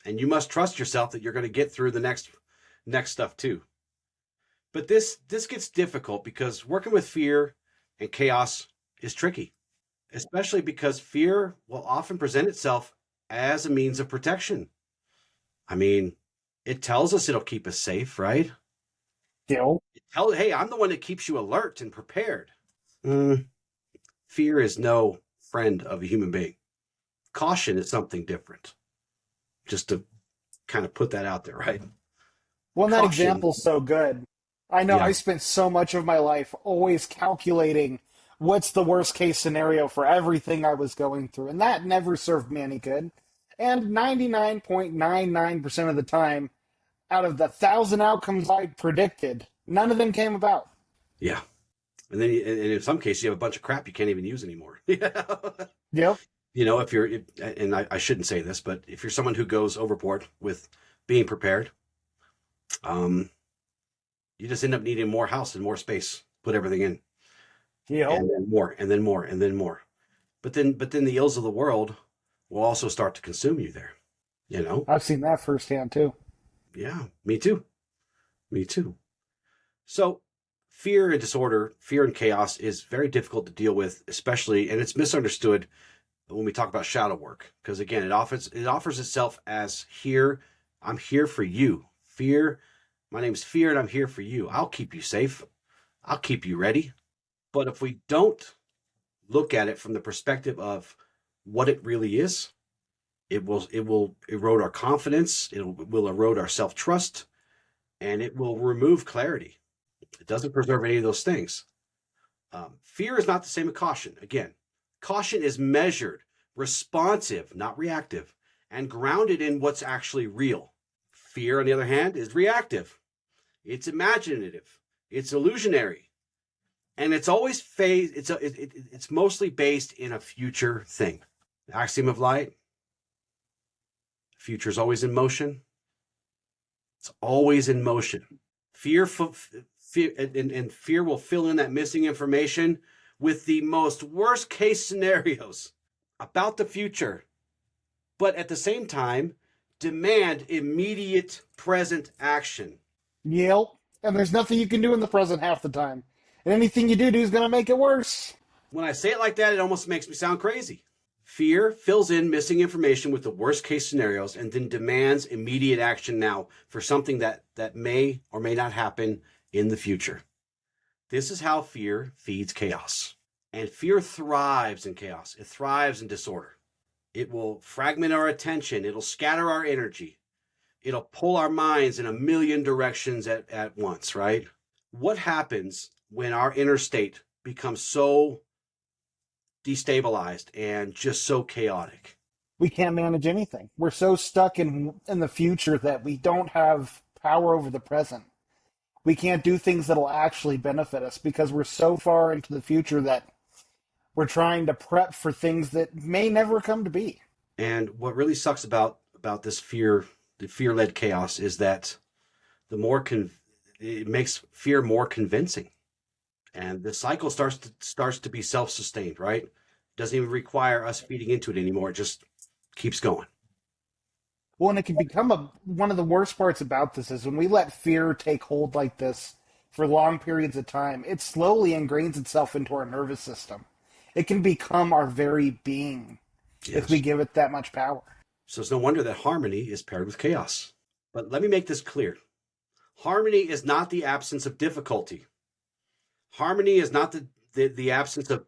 and you must trust yourself that you're going to get through the next stuff too. But this gets difficult because working with fear and chaos is tricky, especially because fear will often present itself as a means of protection. I mean, it tells us it'll keep us safe, right? Still, Hey, I'm the one that keeps you alert and prepared. Mm, fear is no friend of a human being. Caution is something different. Just to kind of put that out there, right? well, that Caution, example's so good. I know yeah, I spent so much of my life always calculating what's the worst case scenario for everything I was going through, and that never served me any good. And 99.99% of the time, out of the thousand outcomes I predicted, none of them came about. yeah. And then, and in some cases, you have a bunch of crap you can't even use anymore. Yep. If and I shouldn't say this, but if you're someone who goes overboard with being prepared, um, you just end up needing more house and more space, put everything in, Yep. and then more, and then more, and then more. But then the ills of the world will also start to consume you there. You know? I've seen that firsthand too. Yeah, me too. Me too. So fear and disorder, fear and chaos is very difficult to deal with, especially, and it's misunderstood when we talk about shadow work, because again, it offers itself as here. I'm here for you. Fear. My name's Fear, and I'm here for you. I'll keep you safe. I'll keep you ready. But if we don't look at it from the perspective of what it really is, it will erode our confidence. It will erode our self trust, and it will remove clarity. It doesn't preserve any of those things. Fear is not the same as caution. Again, caution is measured, responsive, not reactive, and grounded in what's actually real. Fear, on the other hand, is reactive. It's imaginative. It's illusionary, and it's always it's mostly based in a future thing. The axiom of light: future is always in motion. It's always in motion. Fear, fear will fill in that missing information with the most worst case scenarios about the future, but at the same time, demand immediate present action. Yep. And there's nothing you can do in the present half the time. And anything you do is going to make it worse. When I say it like that, it almost makes me sound crazy. Fear fills in missing information with the worst case scenarios and then demands immediate action now for something that may or may not happen in the future. This is how fear feeds chaos. And fear thrives in chaos. It thrives in disorder. It will fragment our attention. It'll scatter our energy. It'll pull our minds in a million directions at once, right? What happens when our inner state becomes so destabilized and just so chaotic? We can't manage anything. We're so stuck in the future that we don't have power over the present. We can't do things that'll actually benefit us because we're so far into the future that we're trying to prep for things that may never come to be. And what really sucks about this fear, the fear-led chaos, is that it makes fear more convincing, and the cycle starts to be self-sustained, right? Doesn't even require us feeding into it anymore. It just keeps going. Well, and it can become one of the worst parts about this is when we let fear take hold like this for long periods of time, it slowly ingrains itself into our nervous system. It can become our very being if we Yes. give it that much power. So it's no wonder that harmony is paired with chaos. But let me make this clear. Harmony is not the absence of difficulty. Harmony is not the absence of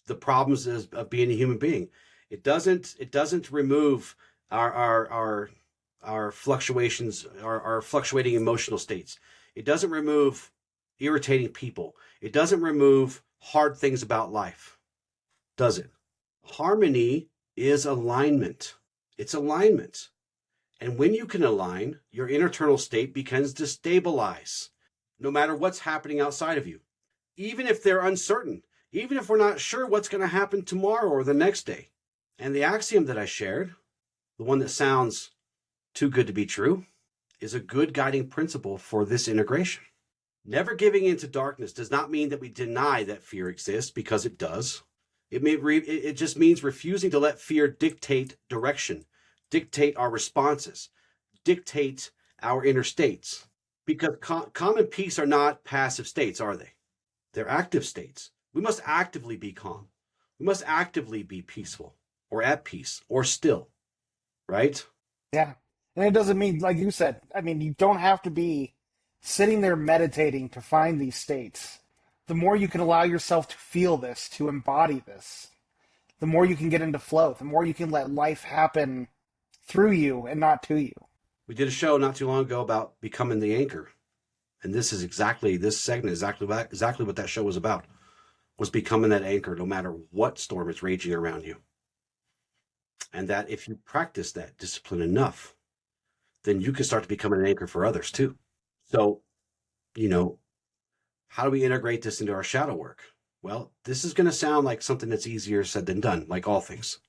the problems of being a human being. It doesn't remove our our our our fluctuations, our fluctuating emotional states. It doesn't remove irritating people. It doesn't remove hard things about life, does it? Harmony is alignment. It's alignment. And when you can align, your internal state begins to stabilize, no matter what's happening outside of you. Even if they're uncertain, even if we're not sure what's going to happen tomorrow or the next day. And the axiom that I shared, the one that sounds too good to be true, is a good guiding principle for this integration. Never giving into darkness does not mean that we deny that fear exists, because it does. It just means refusing to let fear dictate direction, dictate our responses, dictate our inner states. Because calm and peace are not passive states, are they? They're active states. We must actively be calm. We must actively be peaceful or at peace or still, right? Yeah. And it doesn't mean, like you said, I mean, you don't have to be sitting there meditating to find these states. The more you can allow yourself to feel this, to embody this, the more you can get into flow, the more you can let life happen through you and not to you. We did a show not too long ago about becoming the anchor. And this segment is exactly what that show was about, was becoming that anchor no matter what storm is raging around you. And that if you practice that discipline enough, then you can start to become an anchor for others too. So, how do we integrate this into our shadow work? Well, this is going to sound like something that's easier said than done, like all things.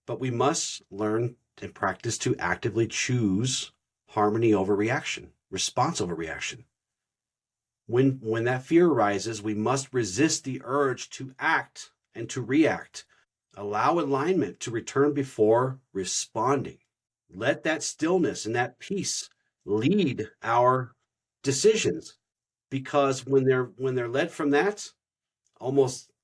But we must learn and practice to actively choose harmony over reaction, response over reaction. When that fear arises, we must resist the urge to act and to react. Allow alignment to return before responding. Let that stillness and that peace lead our decisions, because when they're led from that,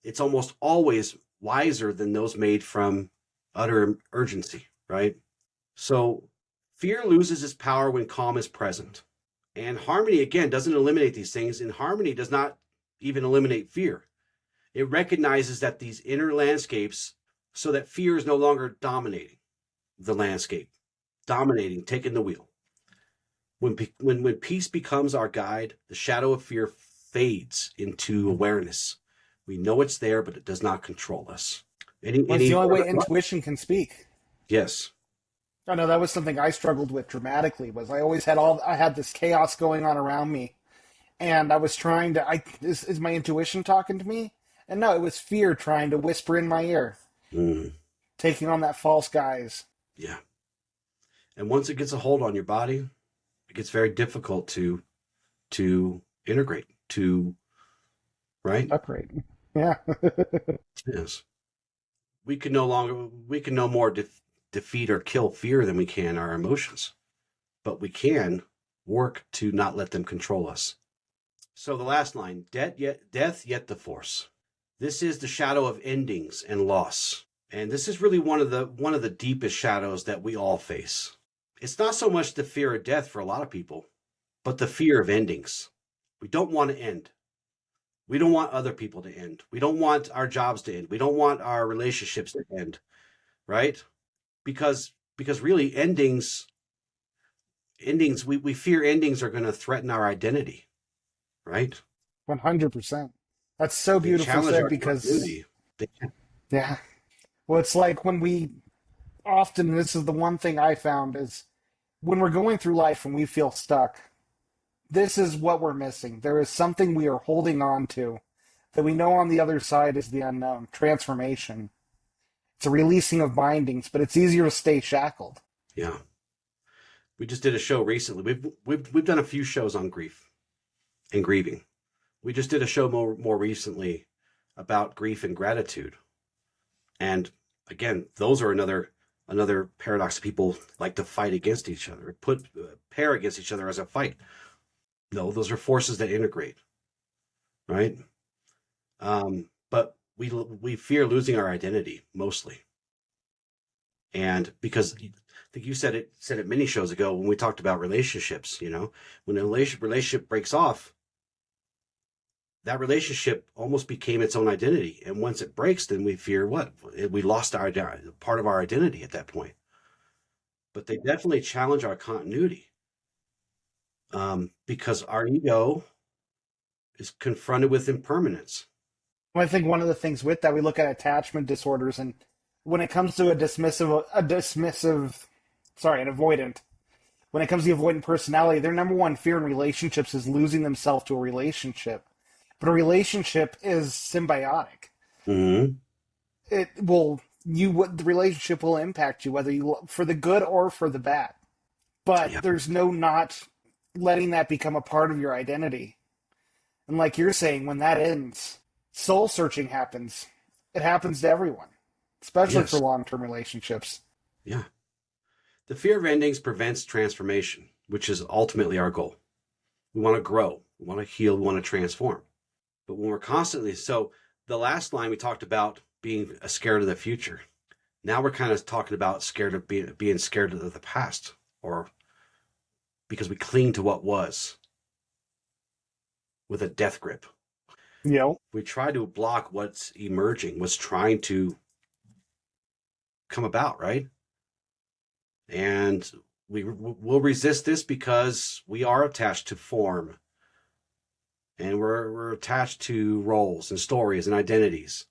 it's almost always wiser than those made from utter urgency, right? So fear loses its power when calm is present. And harmony, again, doesn't eliminate these things, and harmony does not even eliminate fear. It recognizes that these inner landscapes, so that fear is no longer dominating the landscape, taking the wheel. When peace becomes our guide, the shadow of fear fades into awareness. We know it's there, but it does not control us. Well, it's the only way intuition can speak. Yes. I know that was something I struggled with dramatically. Was I had this chaos going on around me, and I was trying to. Is my intuition talking to me? And no, it was fear trying to whisper in my ear, taking on that false guise. Yeah. And once it gets a hold on your body, it gets very difficult to integrate, right? Separate. Yeah. Yes. We can no more defeat or kill fear than we can our emotions, but we can work to not let them control us. So the last line, death yet the force. This is the shadow of endings and loss. And this is really one of the deepest shadows that we all face. It's not so much the fear of death for a lot of people, but the fear of endings. We don't want to end. We don't want other people to end. We don't want our jobs to end. We don't want our relationships to end, right? Because really endings, we fear endings are going to threaten our identity, right? 100%. That's so beautiful said, because yeah. Well, it's like when we often, this is the one thing I found, is when we're going through life and we feel stuck, this is what we're missing. There is something we are holding on to that we know on the other side is the unknown. Transformation. It's a releasing of bindings, but it's easier to stay shackled. Yeah. We just did a show recently. We've done a few shows on grief and grieving. We just did a show more recently about grief and gratitude. And again, those are another paradox. People like to fight against each other, pair against each other as a fight. No, those are forces that integrate, right? But we fear losing our identity mostly, and because I think you said it many shows ago when we talked about relationships. When a relationship breaks off, that relationship almost became its own identity, and once it breaks, then we fear what? We lost our part of our identity at that point. But they definitely challenge our continuity. Because our ego is confronted with impermanence. Well, I think one of the things with that, we look at attachment disorders, and when it comes to an avoidant, when it comes to the avoidant personality, their number one fear in relationships is losing themselves to a relationship. But a relationship is symbiotic. Mm-hmm. The relationship will impact you, whether for the good or for the bad. But there's no not letting that become a part of your identity. And like you're saying, when that ends, soul searching happens. It happens to everyone, especially for long-term relationships. Yeah. The fear of endings prevents transformation, which is ultimately our goal. We want to grow, we want to heal, we want to transform. But when we're so the last line we talked about being scared of the future. Now we're kind of talking about scared of being scared of the past, or because we cling to what was with a death grip. You know, We try to block what's emerging, what's trying to come about, right? And will resist this because we are attached to form, and we're attached to roles and stories and identities,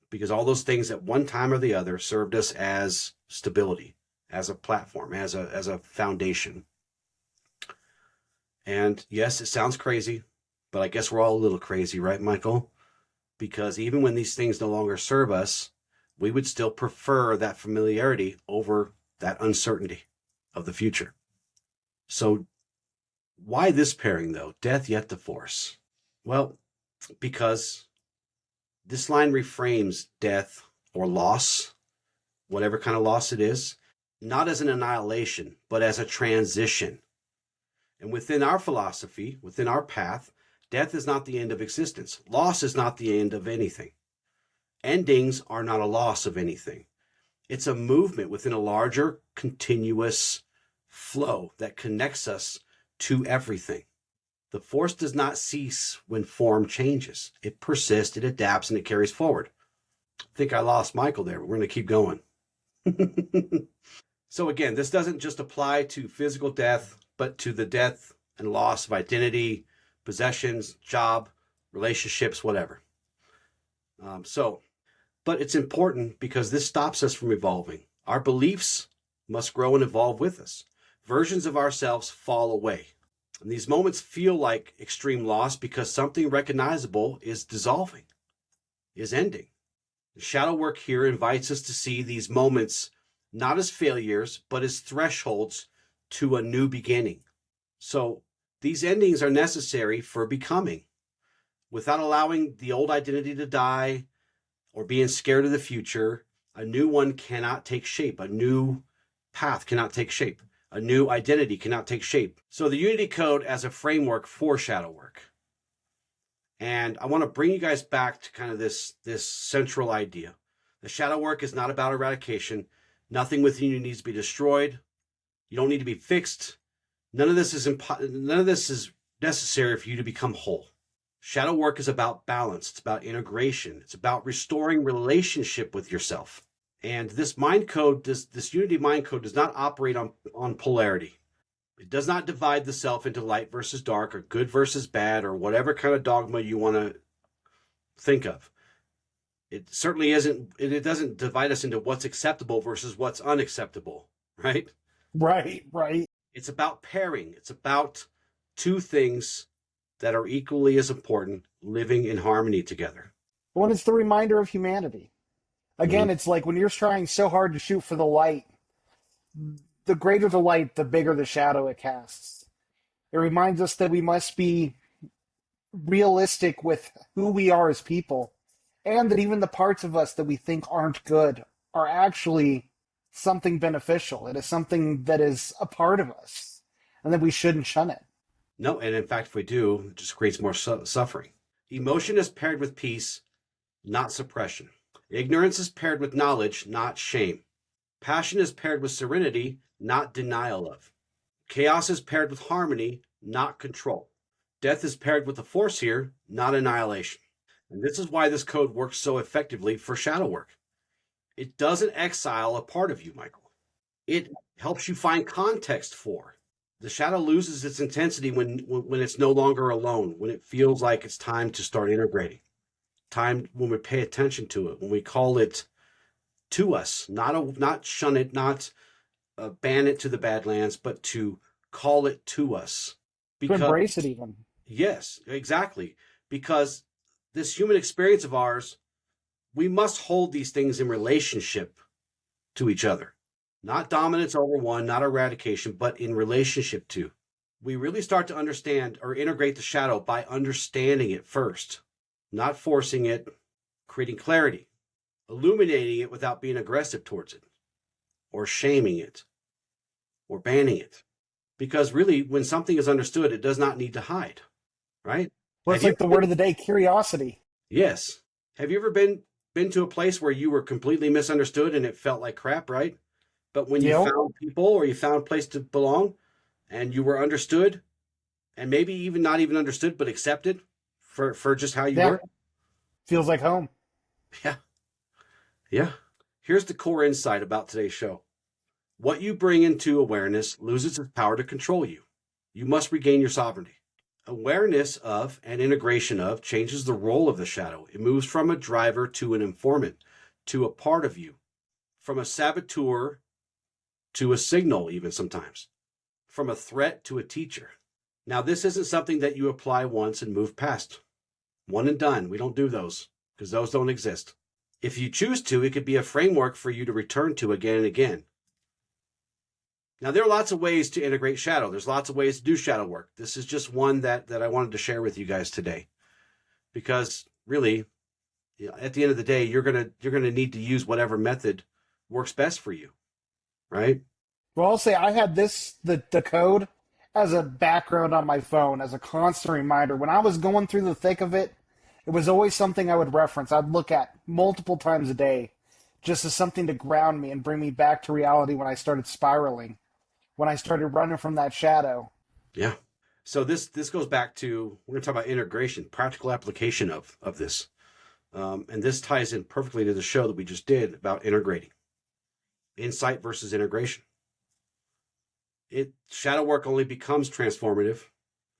because all those things at one time or the other served us as stability, as a platform, as a foundation. And yes, it sounds crazy, but I guess we're all a little crazy, right, Michael? Because even when these things no longer serve us, we would still prefer that familiarity over that uncertainty of the future. So why this pairing, though? Death yet the force. Well, because this line reframes death or loss, whatever kind of loss it is, not as an annihilation, but as a transition. And within our philosophy, within our path, death is not the end of existence. Loss is not the end of anything. Endings are not a loss of anything. It's a movement within a larger, continuous flow that connects us to everything. The force does not cease when form changes. It persists, it adapts, and it carries forward. I think I lost Michael there, but we're going to keep going. So again, this doesn't just apply to physical death, but to the death and loss of identity, possessions, job, relationships, whatever. But it's important because this stops us from evolving. Our beliefs must grow and evolve with us. Versions of ourselves fall away. And these moments feel like extreme loss because something recognizable is dissolving, is ending. The shadow work here invites us to see these moments not as failures, but as thresholds to a new beginning. So these endings are necessary for becoming. Without allowing the old identity to die or being scared of the future, a new one cannot take shape. A new path cannot take shape. A new identity cannot take shape. So the Unity Code as a framework for shadow work. And I want to bring you guys back to kind of this central idea. The shadow work is not about eradication. Nothing within you needs to be destroyed. You don't need to be fixed. None of this is necessary for you to become whole. Shadow work is about balance. It's about integration. It's about restoring relationship with yourself. And this mind code, this Unity mind code does not operate on polarity. It does not divide the self into light versus dark or good versus bad or whatever kind of dogma you want to think of. It certainly isn't, it doesn't divide us into what's acceptable versus what's unacceptable, right? right. It's about pairing. It's about two things that are equally as important, living in harmony together. When it's the reminder of humanity. Again, it's like when you're trying so hard to shoot for the light, the greater the light, the bigger the shadow it casts. It reminds us that we must be realistic with who we are as people, and that even the parts of us that we think aren't good are actually something beneficial. It is something that is a part of us, and that we shouldn't shun it. No, and in fact, if we do, it just creates more suffering. Emotion is paired with peace, not suppression. Ignorance is paired with knowledge, not shame. Passion is paired with serenity, not denial of. Chaos is paired with harmony, not control. Death is paired with the force here, not annihilation. And this is why this code works so effectively for shadow work. It doesn't exile a part of you, Michael. It helps you find context for. The shadow loses its intensity when it's no longer alone, when it feels like it's time to start integrating. Time when we pay attention to it, when we call it to us, not shun it, not ban it to the Badlands, but to call it to us. To Because embrace it even. yes, exactly. Because this human experience of ours, we must hold these things in relationship to each other. Not dominance over one, not eradication, but in relationship to. We really start to understand or integrate the shadow by understanding it first, not forcing it, creating clarity, illuminating it without being aggressive towards it, or shaming it, or banning it. Because really, when something is understood, it does not need to hide, right? Well, it's like the word of the day, curiosity. Yes. Have you ever been to a place where you were completely misunderstood and it felt like crap, right? But when you You know? found people or you found a place to belong, and you were understood, and maybe even not even understood, but accepted for just how you Yeah, were. feels like home. Yeah. Yeah. Here's the core insight about today's show. What you bring into awareness loses its power to control you. You must regain your sovereignty. Awareness of and integration of changes the role of the shadow. It moves from a driver to an informant, to a part of you, from a saboteur to a signal, even sometimes, from a threat to a teacher. Now, this isn't something that you apply once and move past. One and done. We don't do those because those don't exist. If you choose to, it could be a framework for you to return to again and again. Now, there are lots of ways to integrate shadow. There's lots of ways to do shadow work. This is just one that I wanted to share with you guys today, because really, at the end of the day, you're gonna need to use whatever method works best for you, right? Well, I'll say I had the code as a background on my phone, as a constant reminder. When I was going through the thick of it, it was always something I would reference. I'd look at multiple times a day, just as something to ground me and bring me back to reality when I started spiraling, when I started running from that shadow. Yeah. So this goes back to, we're going to talk about integration, practical application of this, and this ties in perfectly to the show that we just did about integrating, insight versus integration. Shadow work only becomes transformative,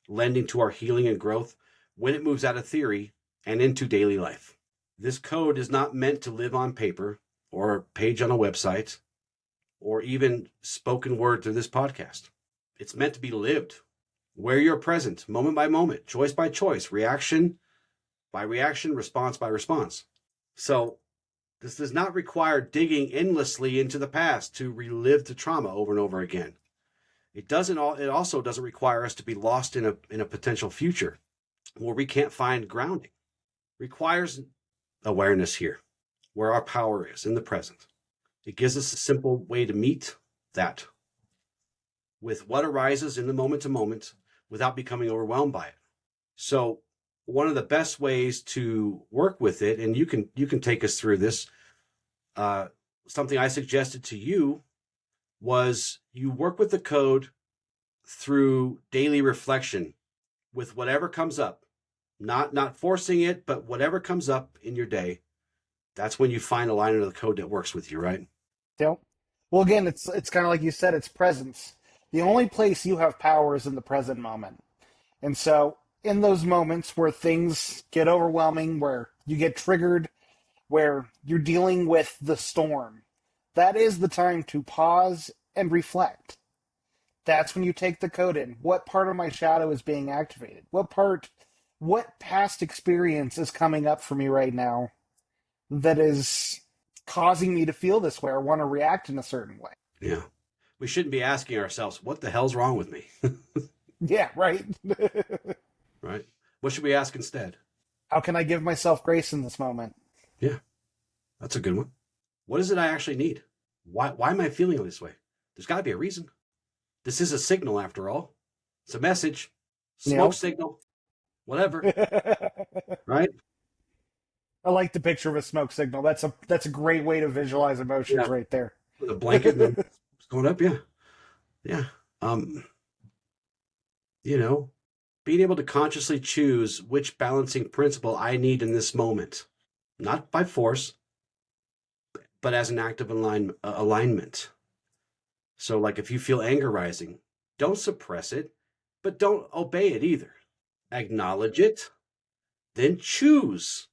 lending to our healing and growth, when it moves out of theory and into daily life. This code is not meant to live on paper or a page on a website or even spoken word through this podcast. It's meant to be lived where you're present, moment by moment, choice by choice, reaction by reaction, response by response. So this does not require digging endlessly into the past to relive the trauma over and over again. It also doesn't require us to be lost in a potential future where we can't find grounding. It requires awareness here, where our power is in the present. It gives us a simple way to meet that with what arises in the moment to moment without becoming overwhelmed by it. So one of the best ways to work with it, and you can take us through this, something I suggested to you was you work with the code through daily reflection with whatever comes up, not forcing it, but whatever comes up in your day. That's when you find a line of the code that works with you, right? You know? Well, again, it's kind of like you said, it's presence. The only place you have power is in the present moment. And so, in those moments where things get overwhelming, where you get triggered, where you're dealing with the storm, that is the time to pause and reflect. That's when you take the code in. What part of my shadow is being activated? What past experience is coming up for me right now that is causing me to feel this way or want to react in a certain way? Yeah. We shouldn't be asking ourselves, what the hell's wrong with me? Yeah, right. Right? What should we ask instead? How can I give myself grace in this moment? Yeah, that's a good one. What is it I actually need? Why am I feeling this way? There's got to be a reason. This is a signal, after all. It's a message, You smoke know? signal, whatever, right? I like the picture of a smoke signal. That's a great way to visualize emotions Yeah, right there. with a blanket and then it's going up. Yeah, yeah. Um, you know, being able to consciously choose which balancing principle I need in this moment, not by force, but as an act of alignment. So, like if you feel anger rising, don't suppress it, but don't obey it either. Acknowledge it, then choose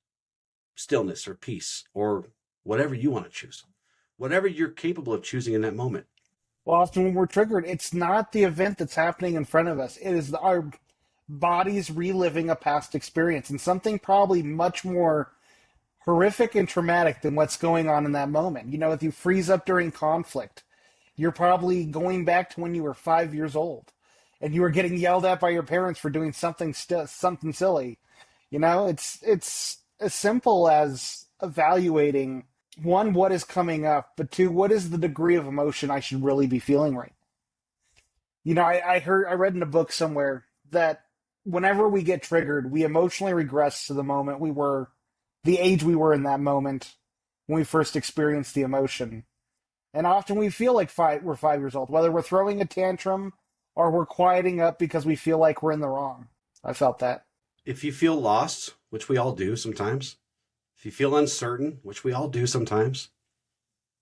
stillness or peace or whatever you want to choose, whatever you're capable of choosing in that moment. Well, often when we're triggered, it's not the event that's happening in front of us. It is our bodies reliving a past experience and something probably much more horrific and traumatic than what's going on in that moment. You know, if you freeze up during conflict, you're probably going back to when you were 5 years old and you were getting yelled at by your parents for doing something silly. You know, it's as simple as evaluating one, what is coming up, but two, what is the degree of emotion I should really be feeling right now? You know, I read in a book somewhere that whenever we get triggered, we emotionally regress to the moment we were, the age we were in that moment when we first experienced the emotion. And often we feel like we're 5 years old, whether we're throwing a tantrum or we're quieting up because we feel like we're in the wrong. I felt that. If you feel lost, which we all do sometimes, if you feel uncertain, which we all do sometimes,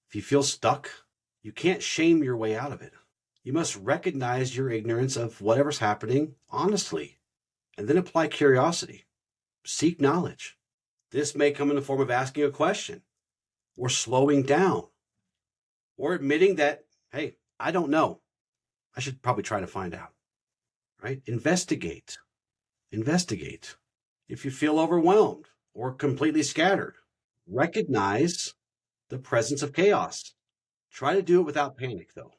if you feel stuck, you can't shame your way out of it. You must recognize your ignorance of whatever's happening honestly, and then apply curiosity. Seek knowledge. This may come in the form of asking a question, or slowing down, or admitting that, hey, I don't know. I should probably try to find out, right? Investigate. Investigate. If you feel overwhelmed or completely scattered, recognize the presence of chaos. Try to do it without panic, though.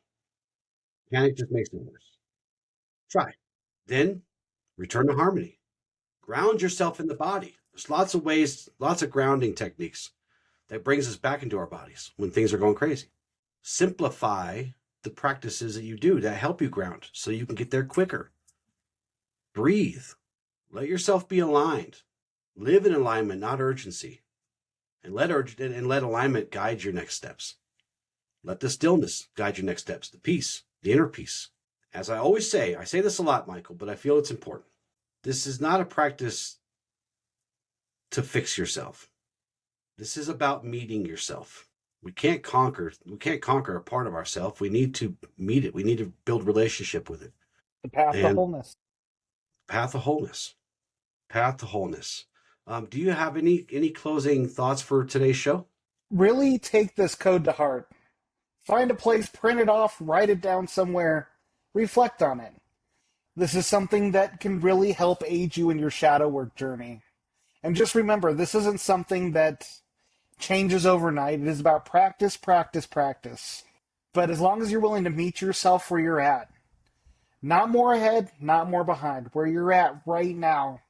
Panic just makes it worse. Try. Then return to harmony. Ground yourself in the body. There's lots of ways, lots of grounding techniques that brings us back into our bodies when things are going crazy. Simplify the practices that you do that help you ground so you can get there quicker. Breathe. Let yourself be aligned. Live in alignment, not urgency. And let alignment guide your next steps. Let the stillness guide your next steps, the peace, the inner peace. As I always say, I say this a lot, Michael, but I feel it's important. This is not a practice to fix yourself. This is about meeting yourself. We can't conquer a part of ourself. We need to meet it. We need to build relationship with it. The path to wholeness. Path to wholeness. Path to wholeness. Do you have any closing thoughts for today's show? Really take this code to heart. Find a place, print it off, write it down somewhere, reflect on it. This is something that can really help aid you in your shadow work journey. And just remember, this isn't something that changes overnight. It is about practice, practice, practice. But as long as you're willing to meet yourself where you're at, not more ahead, not more behind, where you're at right now,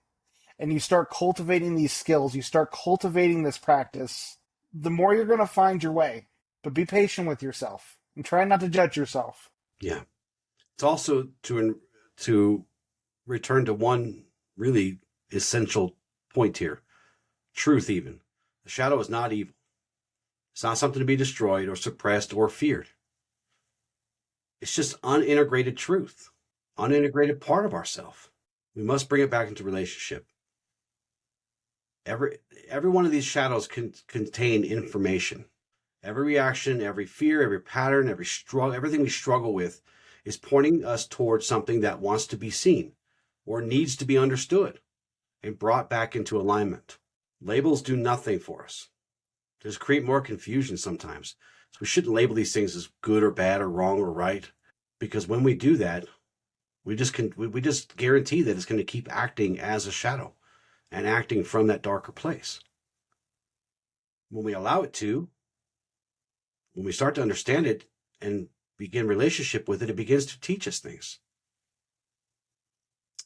and you start cultivating these skills, you start cultivating this practice, the more you're going to find your way. But be patient with yourself and try not to judge yourself. Yeah. It's also to return to one really essential point here. Truth, even. The shadow is not evil. It's not something to be destroyed or suppressed or feared. It's just unintegrated truth, unintegrated part of ourself. We must bring it back into relationship. Every one of these shadows can contain information. Every reaction, every fear, every pattern, every struggle, everything we struggle with is pointing us towards something that wants to be seen or needs to be understood and brought back into alignment. Labels do nothing for us. They just create more confusion sometimes. So we shouldn't label these things as good or bad or wrong or right, because when we do that, we just guarantee that it's going to keep acting as a shadow and acting from that darker place. When we allow it to, when we start to understand it and begin relationship with it, it begins to teach us things.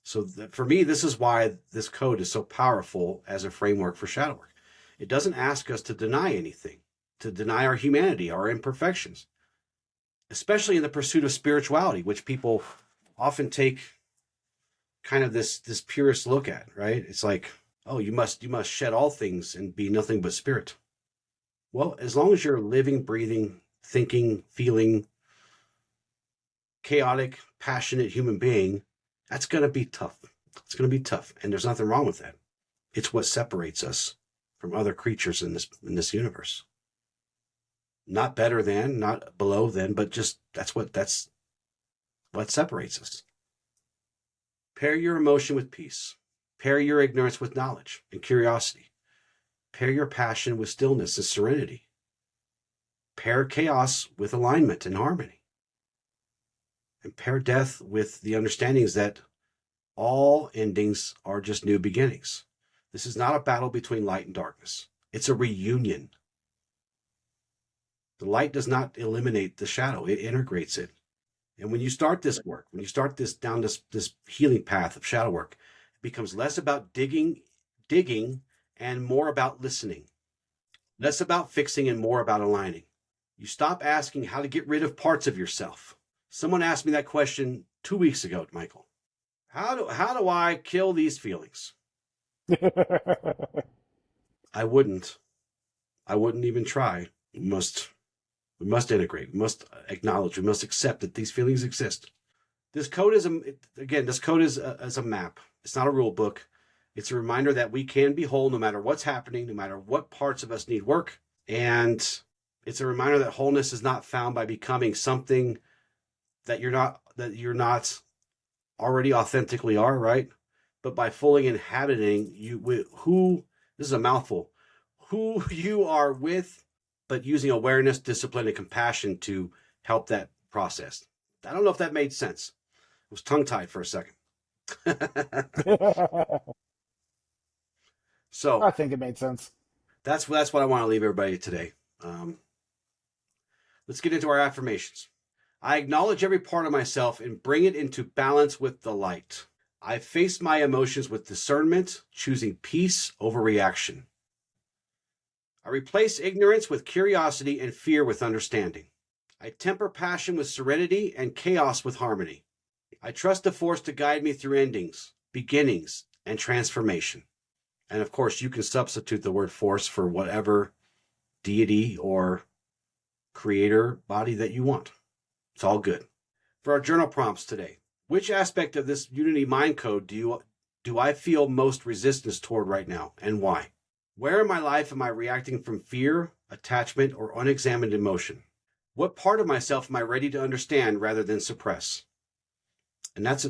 So for me, this is why this code is so powerful as a framework for shadow work. It doesn't ask us to deny anything, to deny our humanity, our imperfections, especially in the pursuit of spirituality, which people often take kind of this purist look at, right? It's like, oh, you must shed all things and be nothing but spirit. Well, as long as you're a living, breathing, thinking, feeling, chaotic, passionate human being, that's going to be tough. It's going to be tough. And there's nothing wrong with that. It's what separates us from other creatures in this universe. Not better than, not below than, but just that's what separates us. Pair your emotion with peace. Pair your ignorance with knowledge and curiosity. Pair your passion with stillness and serenity. Pair chaos with alignment and harmony. And pair death with the understandings that all endings are just new beginnings. This is not a battle between light and darkness. It's a reunion. The light does not eliminate the shadow. It integrates it. And when you start this work, when you start down this healing path of shadow work, it becomes less about digging, and more about listening. Less about fixing and more about aligning. You stop asking how to get rid of parts of yourself. Someone asked me that question 2 weeks ago, Michael. How do I kill these feelings? I wouldn't even try. We must integrate. We must acknowledge. We must accept that these feelings exist. This code is a map. It's not a rule book. It's a reminder that we can be whole no matter what's happening, no matter what parts of us need work. And it's a reminder that wholeness is not found by becoming something that you're not already authentically are, right? But by fully inhabiting who, this is a mouthful, who you are with, but using awareness, discipline, and compassion to help that process. I don't know if that made sense. I was tongue-tied for a second. So I think it made sense. that's what I want to leave everybody today. Let's get into our affirmations. I acknowledge every part of myself and bring it into balance with the light. I face my emotions with discernment, choosing peace over reaction. I replace ignorance with curiosity and fear with understanding. I temper passion with serenity and chaos with harmony. I trust the force to guide me through endings, beginnings, and transformation. And of course, you can substitute the word force for whatever deity or creator body that you want. It's all good. For our journal prompts today, which aspect of this Unity Mind Code do I feel most resistance toward right now, and why? Where in my life am I reacting from fear, attachment, or unexamined emotion? What part of myself am I ready to understand rather than suppress? And that's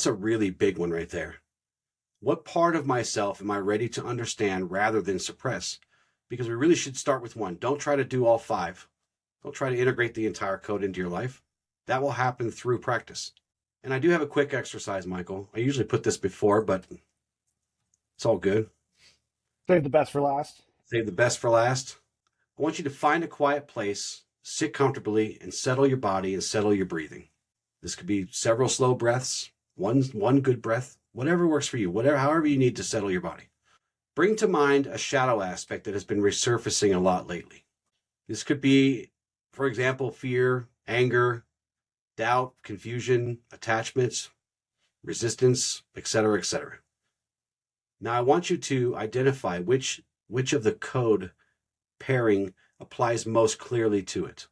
a really big one right there. What part of myself am I ready to understand rather than suppress? Because we really should start with one. Don't try to do all five. Don't try to integrate the entire code into your life. That will happen through practice. And I do have a quick exercise, Michael. I usually put this before, but it's all good. Save the best for last. Save the best for last. I want you to find a quiet place, sit comfortably, and settle your body and settle your breathing. This could be several slow breaths, one good breath, whatever works for you, however you need to settle your body. Bring to mind a shadow aspect that has been resurfacing a lot lately. This could be, for example, fear, anger, doubt, confusion, attachments, resistance, etc., etc. Now I want you to identify which of the code pairing applies most clearly to it.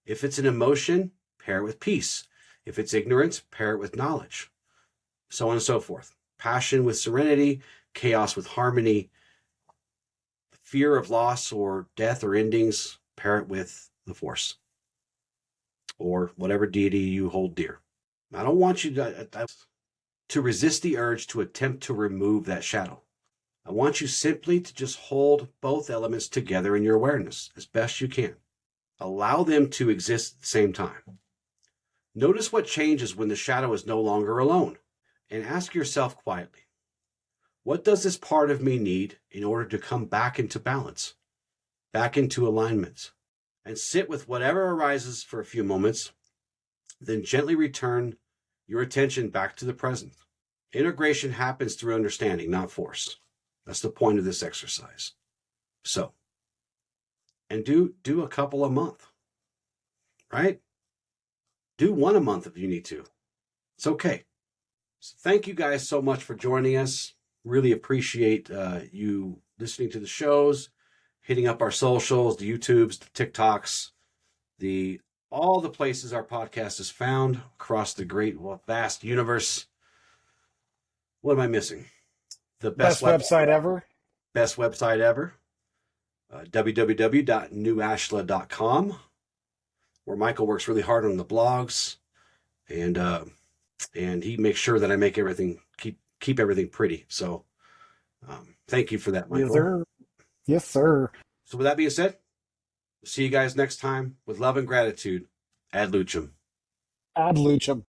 If it's an emotion, pair it with peace. If it's ignorance, pair it with knowledge. So on and so forth. Passion with serenity, chaos with harmony, fear of loss or death or endings, pair it with the force or whatever deity you hold dear. I don't want you to resist the urge to attempt to remove that shadow. I want you simply to just hold both elements together in your awareness as best you can. Allow them to exist at the same time. Notice what changes when the shadow is no longer alone, and ask yourself quietly, what does this part of me need in order to come back into balance, back into alignment? And sit with whatever arises for a few moments, then gently return your attention back to the present. Integration happens through understanding, not force. That's the point of this exercise. So, and do a couple a month, right? Do one a month if you need to. It's okay. So thank you guys so much for joining us. Really appreciate you listening to the shows, hitting up our socials, the YouTubes, the TikToks, all the places our podcast is found across the great, vast universe. What am I missing? The Best website ever. Best website ever. www.newashla.com, where Michael works really hard on the blogs, and he makes sure that I make everything keep everything pretty. So thank you for that, Michael. Yes, sir. Yes, sir. So with that being said, we'll see you guys next time with love and gratitude. Ad lucem. Ad lucem.